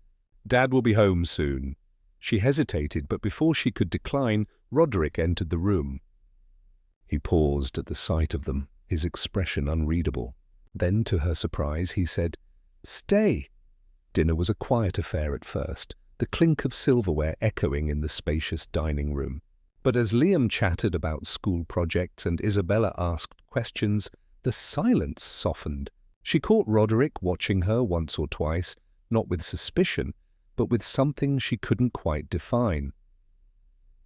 "Dad will be home soon." She hesitated, but before she could decline, Roderick entered the room. He paused at the sight of them, his expression unreadable. Then, to her surprise, he said, "Stay." Dinner was a quiet affair at first, the clink of silverware echoing in the spacious dining room. But as Liam chatted about school projects and Isabella asked questions, the silence softened. She caught Roderick watching her once or twice, not with suspicion, but with something she couldn't quite define.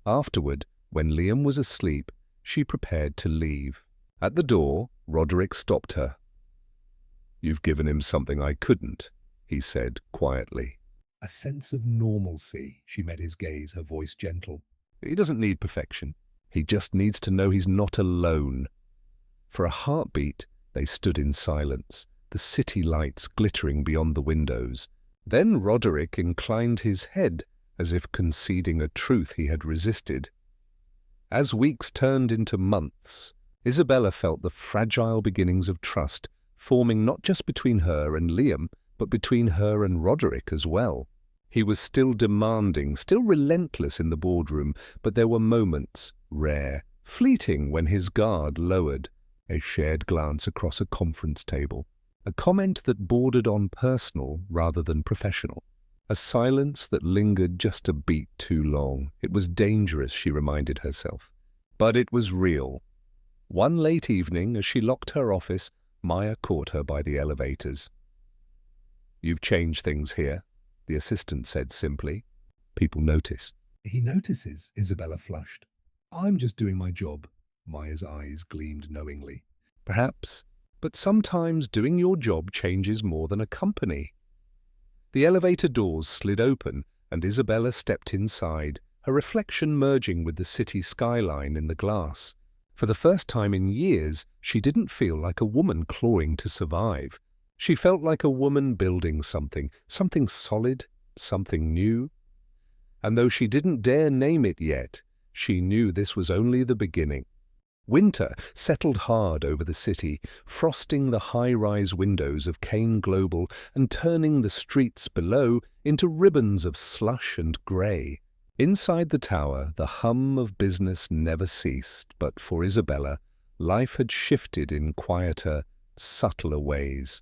Afterward, when Liam was asleep, she prepared to leave. At the door, Roderick stopped her. "You've given him something I couldn't," he said quietly. A sense of normalcy. She met his gaze, her voice gentle. "He doesn't need perfection. He just needs to know he's not alone." For a heartbeat, they stood in silence, the city lights glittering beyond the windows. Then Roderick inclined his head, as if conceding a truth he had resisted. As weeks turned into months, Isabella felt the fragile beginnings of trust forming not just between her and Liam, but between her and Roderick as well. He was still demanding, still relentless in the boardroom, but there were moments, rare, fleeting, when his guard lowered, a shared glance across a conference table, a comment that bordered on personal rather than professional, a silence that lingered just a beat too long. It was dangerous, she reminded herself. But it was real. One late evening, as she locked her office, Maya caught her by the elevators. "You've changed things here," the assistant said simply. "People notice." He notices, Isabella flushed. "I'm just doing my job." Maya's eyes gleamed knowingly. "Perhaps, but sometimes doing your job changes more than a company." The elevator doors slid open, and Isabella stepped inside, her reflection merging with the city skyline in the glass. For the first time in years, she didn't feel like a woman clawing to survive. She felt like a woman building something solid, something new. And though she didn't dare name it yet, she knew this was only the beginning. Winter settled hard over the city, frosting the high-rise windows of Kane Global and turning the streets below into ribbons of slush and grey. Inside the tower, the hum of business never ceased, but for Isabella, life had shifted in quieter, subtler ways.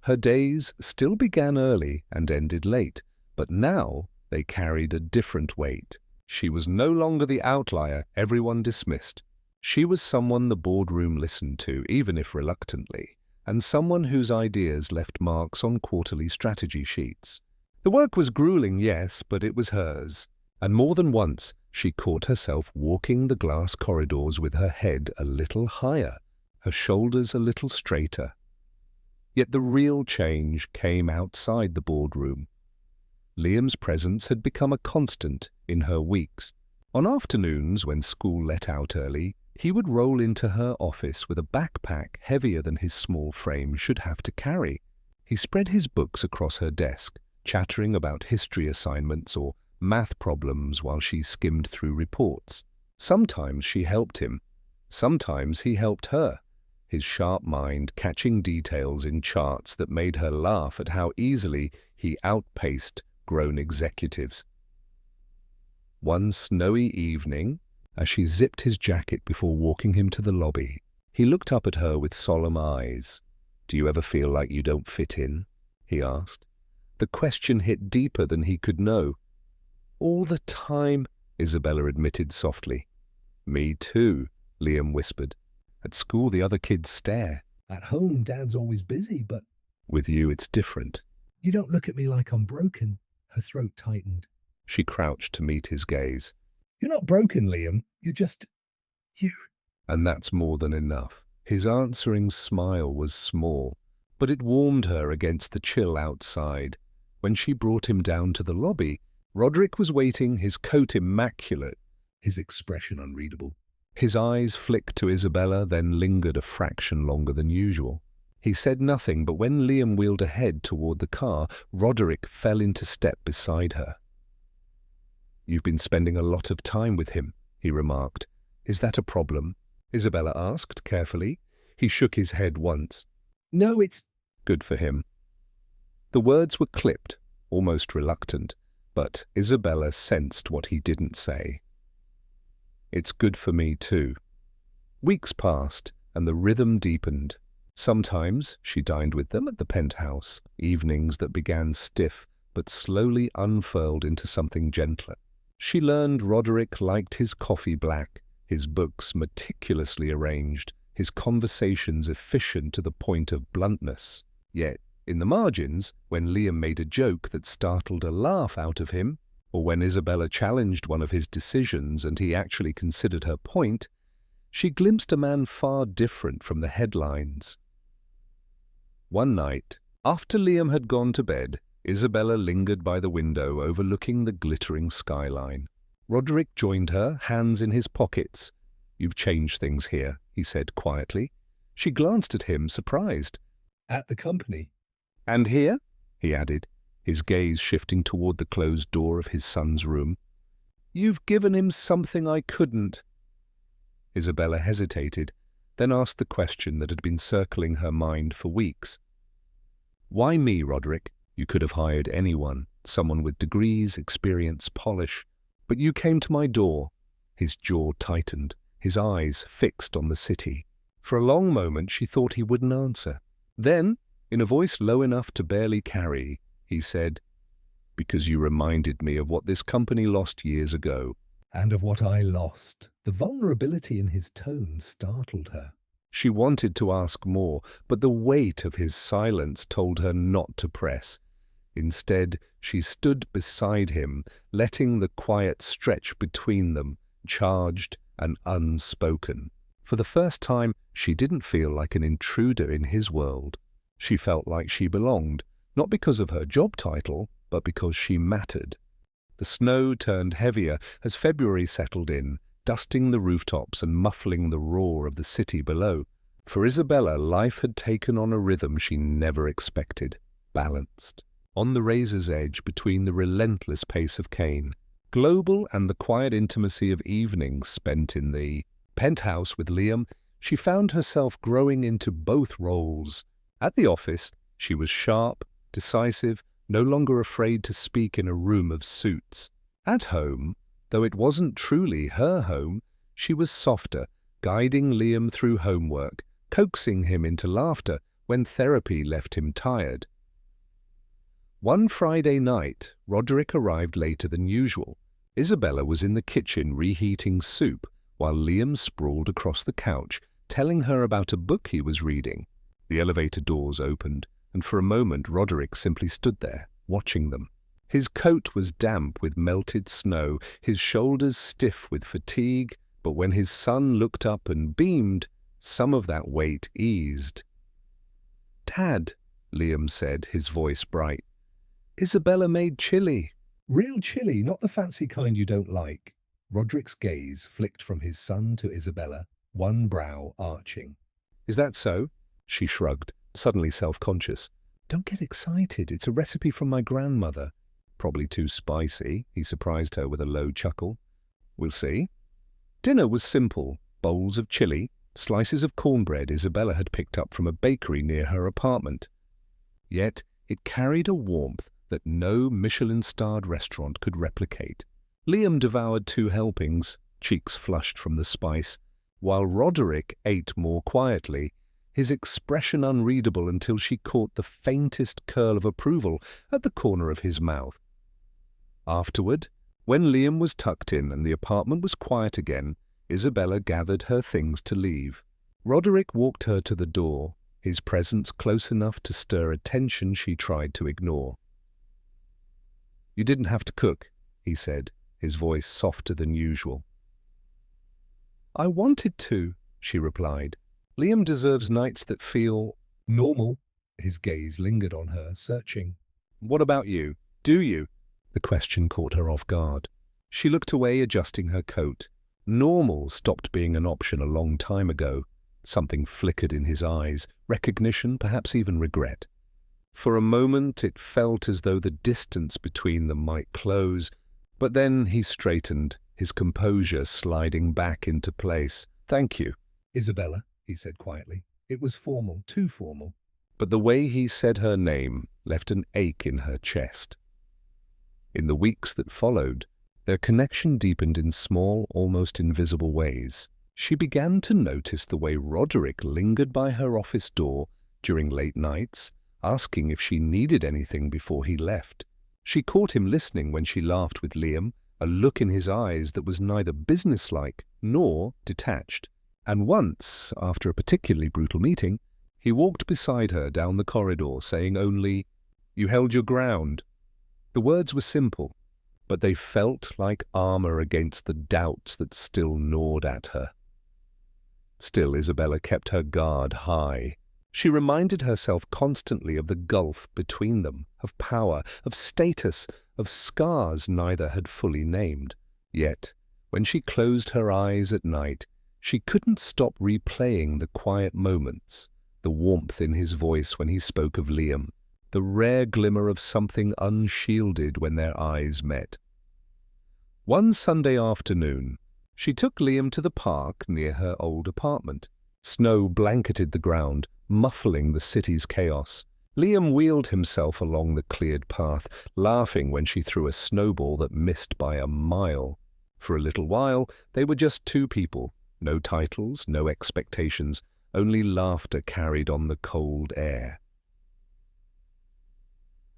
Her days still began early and ended late, but now they carried a different weight. She was no longer the outlier everyone dismissed. She was someone the boardroom listened to, even if reluctantly, and someone whose ideas left marks on quarterly strategy sheets. The work was grueling, yes, but it was hers. And more than once, she caught herself walking the glass corridors with her head a little higher, her shoulders a little straighter. Yet the real change came outside the boardroom. Liam's presence had become a constant in her weeks. On afternoons, when school let out early, he would roll into her office with a backpack heavier than his small frame should have to carry. He spread his books across her desk, chattering about history assignments or math problems while she skimmed through reports. Sometimes she helped him. Sometimes he helped her, his sharp mind catching details in charts that made her laugh at how easily he outpaced grown executives. One snowy evening, as she zipped his jacket before walking him to the lobby, he looked up at her with solemn eyes. "Do you ever feel like you don't fit in?" he asked. The question hit deeper than he could know. "All the time," Isabella admitted softly. "Me too," Liam whispered. "At school the other kids stare. At home, Dad's always busy, but With you it's different." you don't look at me like I'm broken." Her throat tightened. She crouched to meet his gaze. "You're not broken, Liam. You're just... you." And that's more than enough. His answering smile was small, but it warmed her against the chill outside. When she brought him down to the lobby, Roderick was waiting, his coat immaculate, His expression unreadable. his eyes flicked to Isabella, then lingered a fraction longer than usual. He said nothing, but when Liam wheeled ahead toward the car, Roderick fell into step beside her. "You've been spending a lot of time with him," he remarked. "Is that a problem?" Isabella asked carefully. He shook his head once. "No, it's..." Good for him. The words were clipped, almost reluctant, but Isabella sensed what he didn't say. "It's good for me too." Weeks passed, and the rhythm deepened. Sometimes she dined with them at the penthouse, evenings that began stiff but slowly unfurled into something gentler. She learned Roderick liked his coffee black, his books meticulously arranged, his conversations efficient to the point of bluntness. Yet, in the margins, when Liam made a joke that startled a laugh out of him, or when Isabella challenged one of his decisions and he actually considered her point, she glimpsed a man far different from the headlines. One night, after Liam had gone to bed, Isabella lingered by the window overlooking the glittering skyline. Roderick joined her, hands in his pockets. "You've changed things here," he said quietly. She glanced at him, surprised. "At the company." "And here?" he added, his gaze shifting toward the closed door of his son's room. "You've given him something I couldn't." Isabella hesitated, then asked the question that had been circling her mind for weeks. "Why me, Roderick? You could have hired anyone, someone with degrees, experience, polish. But you came to my door." His jaw tightened, his eyes fixed on the city. For a long moment she thought he wouldn't answer. Then, in a voice low enough to barely carry, he said, "Because you reminded me of what this company lost years ago." "And of what I lost." The vulnerability in his tone startled her. She wanted to ask more, but the weight of his silence told her not to press. Instead, she stood beside him, letting the quiet stretch between them, charged and unspoken. For the first time, she didn't feel like an intruder in his world. She felt like she belonged, not because of her job title, but because she mattered. The snow turned heavier as February settled in, dusting the rooftops and muffling the roar of the city below. For Isabella, life had taken on a rhythm she never expected, balanced, on the razor's edge between the relentless pace of Cain, global and the quiet intimacy of evenings spent in the penthouse with Liam. She found herself growing into both roles. At the office, she was sharp, decisive, no longer afraid to speak in a room of suits. At home, though it wasn't truly her home, she was softer, guiding Liam through homework, coaxing him into laughter when therapy left him tired. One Friday night, Roderick arrived later than usual. Isabella was in the kitchen reheating soup, while Liam sprawled across the couch, telling her about a book he was reading. The elevator doors opened, and for a moment Roderick simply stood there, watching them. His coat was damp with melted snow, his shoulders stiff with fatigue, but when his son looked up and beamed, some of that weight eased. "Dad," Liam said, his voice bright, "Isabella made chili." "Real chili, not the fancy kind you don't like." Roderick's gaze flicked from his son to Isabella, one brow arching. "Is that so?" She shrugged, suddenly self-conscious. "Don't get excited. It's a recipe from my grandmother." "Probably too spicy," he surprised her with a low chuckle. "We'll see." Dinner was simple. Bowls of chili, slices of cornbread Isabella had picked up from a bakery near her apartment. Yet it carried a warmth that no Michelin-starred restaurant could replicate. Liam devoured 2 helpings, cheeks flushed from the spice, while Roderick ate more quietly, his expression unreadable until she caught the faintest curl of approval at the corner of his mouth. Afterward, when Liam was tucked in and the apartment was quiet again, Isabella gathered her things to leave. Roderick walked her to the door, his presence close enough to stir a tension she tried to ignore. "You didn't have to cook," he said, his voice softer than usual. "I wanted to," she replied. "Liam deserves nights that feel normal." His gaze lingered on her, searching. "What about you? Do you?" The question caught her off guard. She looked away, adjusting her coat. Normal stopped being an option a long time ago. Something flickered in his eyes, recognition, perhaps even regret. For a moment it felt as though the distance between them might close, but then he straightened, his composure sliding back into place. "Thank you." "Isabella," he said quietly. It was formal, too formal. But the way he said her name left an ache in her chest. In the weeks that followed, their connection deepened in small, almost invisible ways. She began to notice the way Roderick lingered by her office door during late nights, asking if she needed anything before he left. She caught him listening when she laughed with Liam, a look in his eyes that was neither businesslike nor detached. And once, after a particularly brutal meeting, he walked beside her down the corridor, saying only, "You held your ground." The words were simple, but they felt like armor against the doubts that still gnawed at her. Still, Isabella kept her guard high. She reminded herself constantly of the gulf between them, of power, of status, of scars neither had fully named. Yet, when she closed her eyes at night, she couldn't stop replaying the quiet moments, the warmth in his voice when he spoke of Liam, the rare glimmer of something unshielded when their eyes met. One Sunday afternoon, she took Liam to the park near her old apartment. Snow blanketed the ground, muffling the city's chaos. Liam wheeled himself along the cleared path, laughing when she threw a snowball that missed by a mile. For a little while, they were just two people. No titles, no expectations, only laughter carried on the cold air.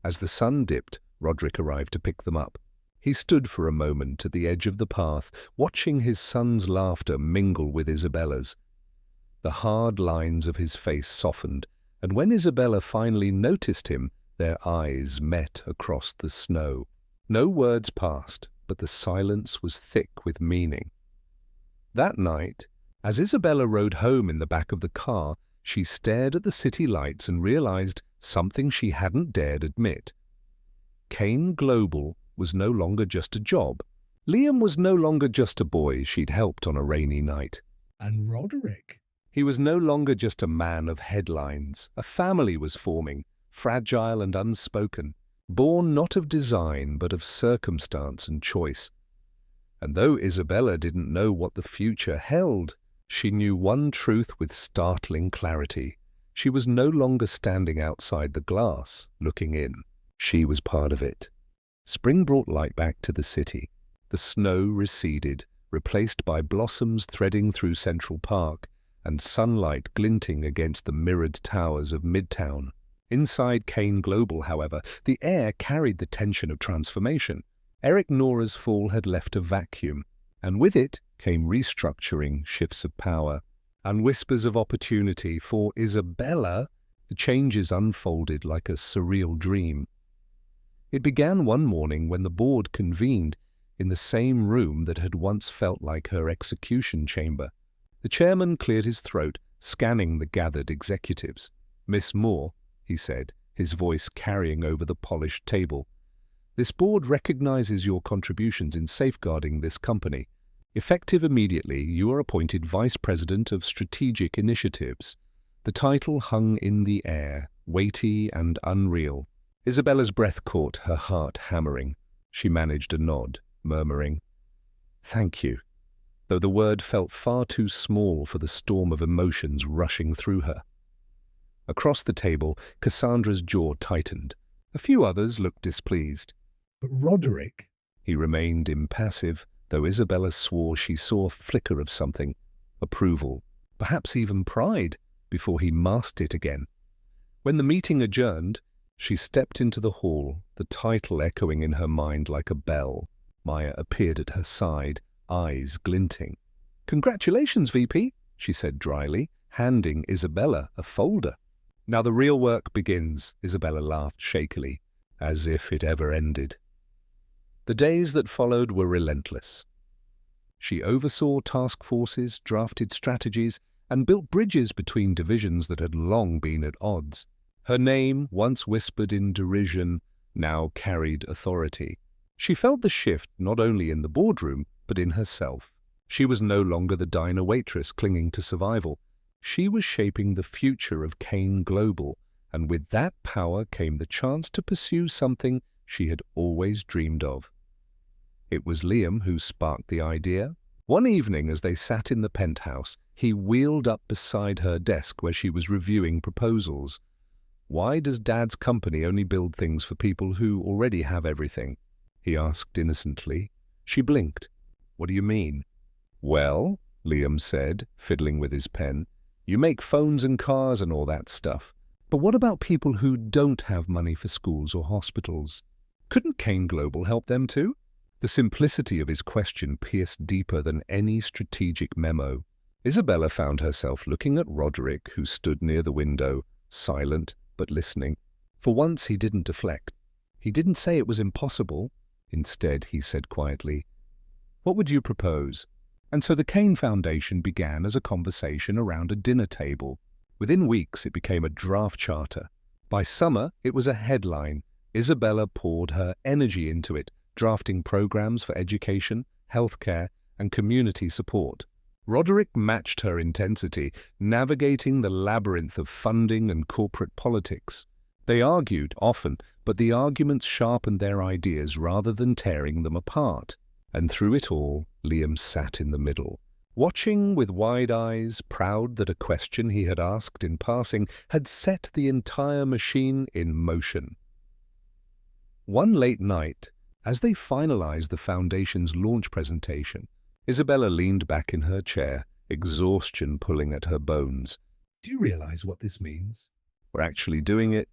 As the sun dipped, Roderick arrived to pick them up. He stood for a moment at the edge of the path, watching his son's laughter mingle with Isabella's. The hard lines of his face softened, and when Isabella finally noticed him, their eyes met across the snow. No words passed, but the silence was thick with meaning. That night, as Isabella rode home in the back of the car, she stared at the city lights and realized something she hadn't dared admit. Kane Global was no longer just a job. Liam was no longer just a boy she'd helped on a rainy night. And Roderick? He was no longer just a man of headlines. A family was forming, fragile and unspoken, born not of design but of circumstance and choice. And though Isabella didn't know what the future held, she knew one truth with startling clarity. She was no longer standing outside the glass, looking in. She was part of it. Spring brought light back to the city. The snow receded, replaced by blossoms threading through Central Park and sunlight glinting against the mirrored towers of Midtown. Inside Kane Global, however, the air carried the tension of transformation. Eric Nora's fall had left a vacuum, and with it came restructuring, shifts of power, and whispers of opportunity. For Isabella, the changes unfolded like a surreal dream. It began one morning when the board convened in the same room that had once felt like her execution chamber. The chairman cleared his throat, scanning the gathered executives. "Miss Moore," he said, his voice carrying over the polished table, "this board recognizes your contributions in safeguarding this company. Effective immediately, you are appointed Vice President of Strategic Initiatives." The title hung in the air, weighty and unreal. Isabella's breath caught, her heart hammering. She managed a nod, murmuring, "Thank you," though the word felt far too small for the storm of emotions rushing through her. Across the table, Cassandra's jaw tightened. A few others looked displeased. But Roderick? He remained impassive, though Isabella swore she saw a flicker of something, approval, perhaps even pride, before he masked it again. When the meeting adjourned, she stepped into the hall, the title echoing in her mind like a bell. Maya appeared at her side, eyes glinting. "Congratulations, VP," she said dryly, handing Isabella a folder. "Now the real work begins," Isabella laughed shakily, as if it ever ended. The days that followed were relentless. She oversaw task forces, drafted strategies, and built bridges between divisions that had long been at odds. Her name, once whispered in derision, now carried authority. She felt the shift not only in the boardroom, but in herself. She was no longer the diner waitress clinging to survival. She was shaping the future of Kane Global, and with that power came the chance to pursue something she had always dreamed of. It was Liam who sparked the idea. One evening, as they sat in the penthouse, he wheeled up beside her desk where she was reviewing proposals. "Why does Dad's company only build things for people who already have everything?" he asked innocently. She blinked. "What do you mean?" "Well," Liam said, fiddling with his pen, "you make phones and cars and all that stuff. But what about people who don't have money for schools or hospitals? Couldn't Kane Global help them too? The simplicity of his question pierced deeper than any strategic memo. Isabella found herself looking at Roderick, who stood near the window, silent but listening. For once he didn't deflect. He didn't say it was impossible. Instead, he said quietly, "What would you propose?" And so the Kane Foundation began as a conversation around a dinner table. Within weeks, it became a draft charter. By summer, it was a headline. Isabella poured her energy into it, drafting programs for education, healthcare, and community support. Roderick matched her intensity, navigating the labyrinth of funding and corporate politics. They argued often, but the arguments sharpened their ideas rather than tearing them apart. And through it all, Liam sat in the middle, watching with wide eyes, proud that a question he had asked in passing had set the entire machine in motion. One late night, as they finalized the Foundation's launch presentation, Isabella leaned back in her chair, exhaustion pulling at her bones. Do you realize what this means? "We're actually doing it.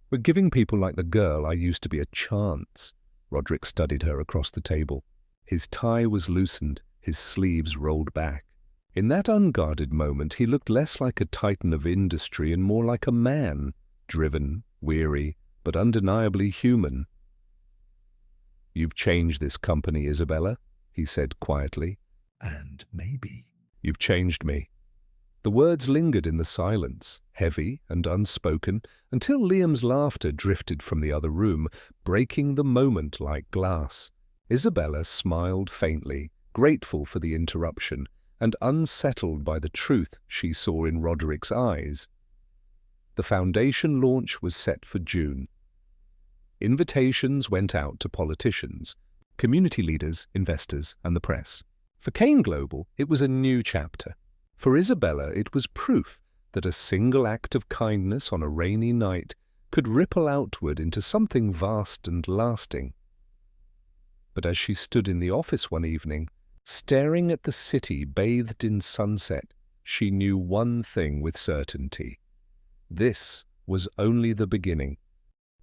We're giving people like the girl I used to be a chance." Roderick studied her across the table. His tie was loosened, his sleeves rolled back. In that unguarded moment, he looked less like a titan of industry and more like a man, driven, weary, but undeniably human. "You've changed this company, Isabella," he said quietly. And maybe. "You've changed me." The words lingered in the silence, heavy and unspoken, until Liam's laughter drifted from the other room, breaking the moment like glass. Isabella smiled faintly, grateful for the interruption, and unsettled by the truth she saw in Roderick's eyes. The Foundation launch was set for June. Invitations went out to politicians, community leaders, investors, and the press. For Kane Global, it was a new chapter. For Isabella, it was proof that a single act of kindness on a rainy night could ripple outward into something vast and lasting. But as she stood in the office one evening, staring at the city bathed in sunset, she knew one thing with certainty. This was only the beginning.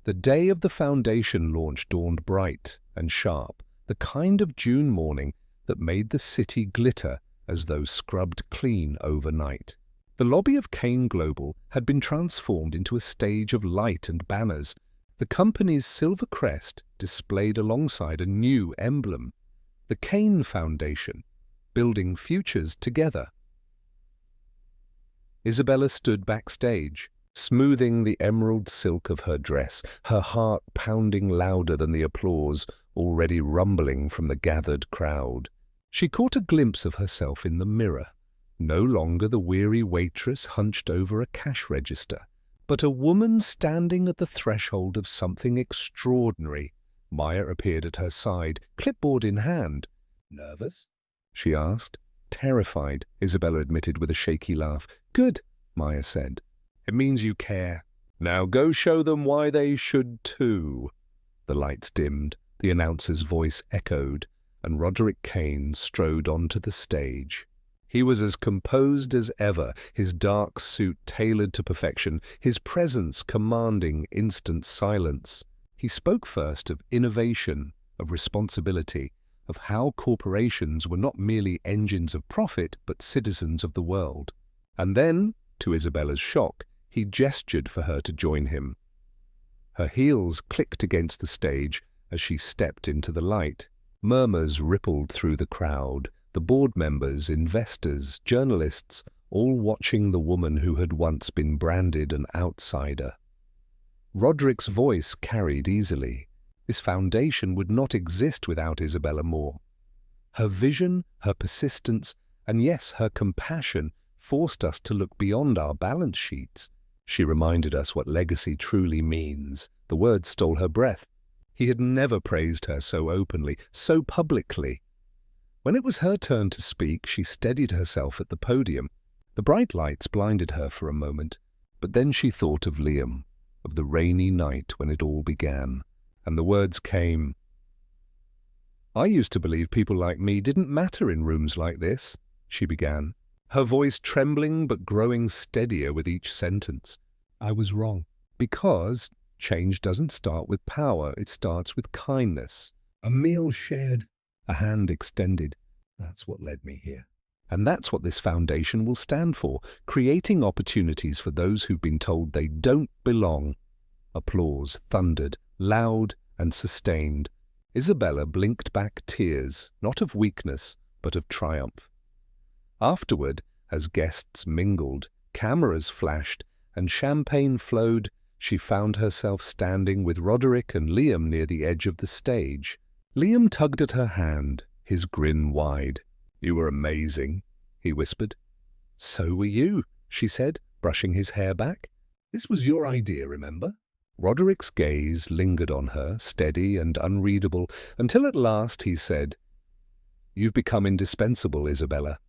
The day of the Foundation launch dawned bright and sharp, the kind of June morning that made the city glitter as though scrubbed clean overnight. The lobby of Kane Global had been transformed into a stage of light and banners. The company's silver crest displayed alongside a new emblem, the Kane Foundation, building futures together. Isabella stood backstage, smoothing the emerald silk of her dress, her heart pounding louder than the applause already rumbling from the gathered crowd. She caught a glimpse of herself in the mirror, no longer the weary waitress hunched over a cash register, but a woman standing at the threshold of something extraordinary. Maya appeared at her side, clipboard in hand. Nervous? She asked. Terrified, Isabella admitted with a shaky laugh. Good, Maya said. It means you care. Now go show them why they should too. The lights dimmed, the announcer's voice echoed, and Roderick Kane strode onto the stage. He was as composed as ever, his dark suit tailored to perfection, his presence commanding instant silence. He spoke first of innovation, of responsibility, of how corporations were not merely engines of profit, but citizens of the world. And then, to Isabella's shock, he gestured for her to join him. Her heels clicked against the stage as she stepped into the light. Murmurs rippled through the crowd, the board members, investors, journalists, all watching the woman who had once been branded an outsider. Roderick's voice carried easily. This foundation would not exist without Isabella Moore. Her vision, her persistence, and yes, her compassion forced us to look beyond our balance sheets. She reminded us what legacy truly means. The words stole her breath. He had never praised her so openly, so publicly. When it was her turn to speak, she steadied herself at the podium. The bright lights blinded her for a moment, but then she thought of Liam, of the rainy night when it all began, and the words came. I used to believe people like me didn't matter in rooms like this, she began, her voice trembling but growing steadier with each sentence. I was wrong, because change doesn't start with power, it starts with kindness. A meal shared, a hand extended. That's what led me here. And that's what this foundation will stand for, creating opportunities for those who've been told they don't belong. Applause thundered, loud and sustained. Isabella blinked back tears, not of weakness, but of triumph. Afterward, as guests mingled, cameras flashed, and champagne flowed, she found herself standing with Roderick and Liam near the edge of the stage. Liam tugged at her hand, his grin wide. "You were amazing," he whispered. "So were you," she said, brushing his hair back. This was your idea, remember? Roderick's gaze lingered on her, steady and unreadable, until at last he said, "You've become indispensable, Isabella."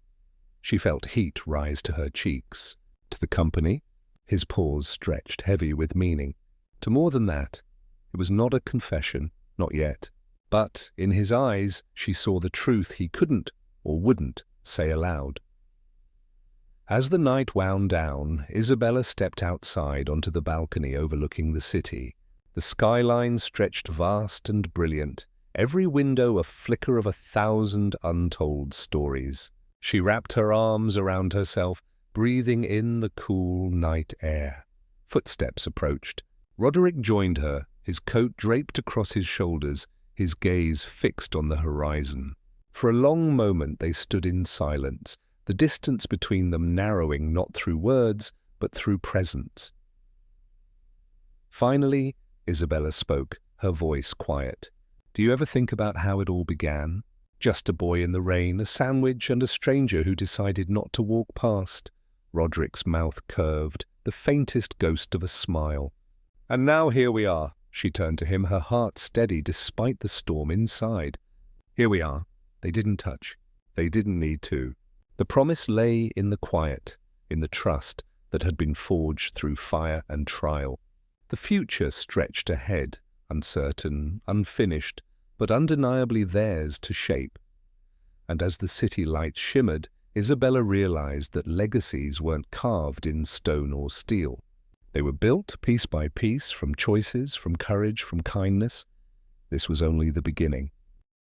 She felt heat rise to her cheeks. To the company? His pause stretched, heavy with meaning. To more than that. It was not a confession, not yet. But in his eyes she saw the truth he couldn't or wouldn't say aloud. As the night wound down, Isabella stepped outside onto the balcony overlooking the city. The skyline stretched vast and brilliant, every window a flicker of 1,000 untold stories. She wrapped her arms around herself, breathing in the cool night air. Footsteps approached. Roderick joined her, his coat draped across his shoulders, his gaze fixed on the horizon. For a long moment they stood in silence, the distance between them narrowing not through words, but through presence. Finally, Isabella spoke, her voice quiet. "Do you ever think about how it all began? Just a boy in the rain, a sandwich, and a stranger who decided not to walk past." Roderick's mouth curved, the faintest ghost of a smile. "And now here we are." She turned to him, her heart steady despite the storm inside. "Here we are. They didn't touch. They didn't need to." The promise lay in the quiet, in the trust that had been forged through fire and trial. The future stretched ahead, uncertain, unfinished, but undeniably theirs to shape. And as the city lights shimmered, Isabella realized that legacies weren't carved in stone or steel. They were built piece by piece from choices, from courage, from kindness. This was only the beginning.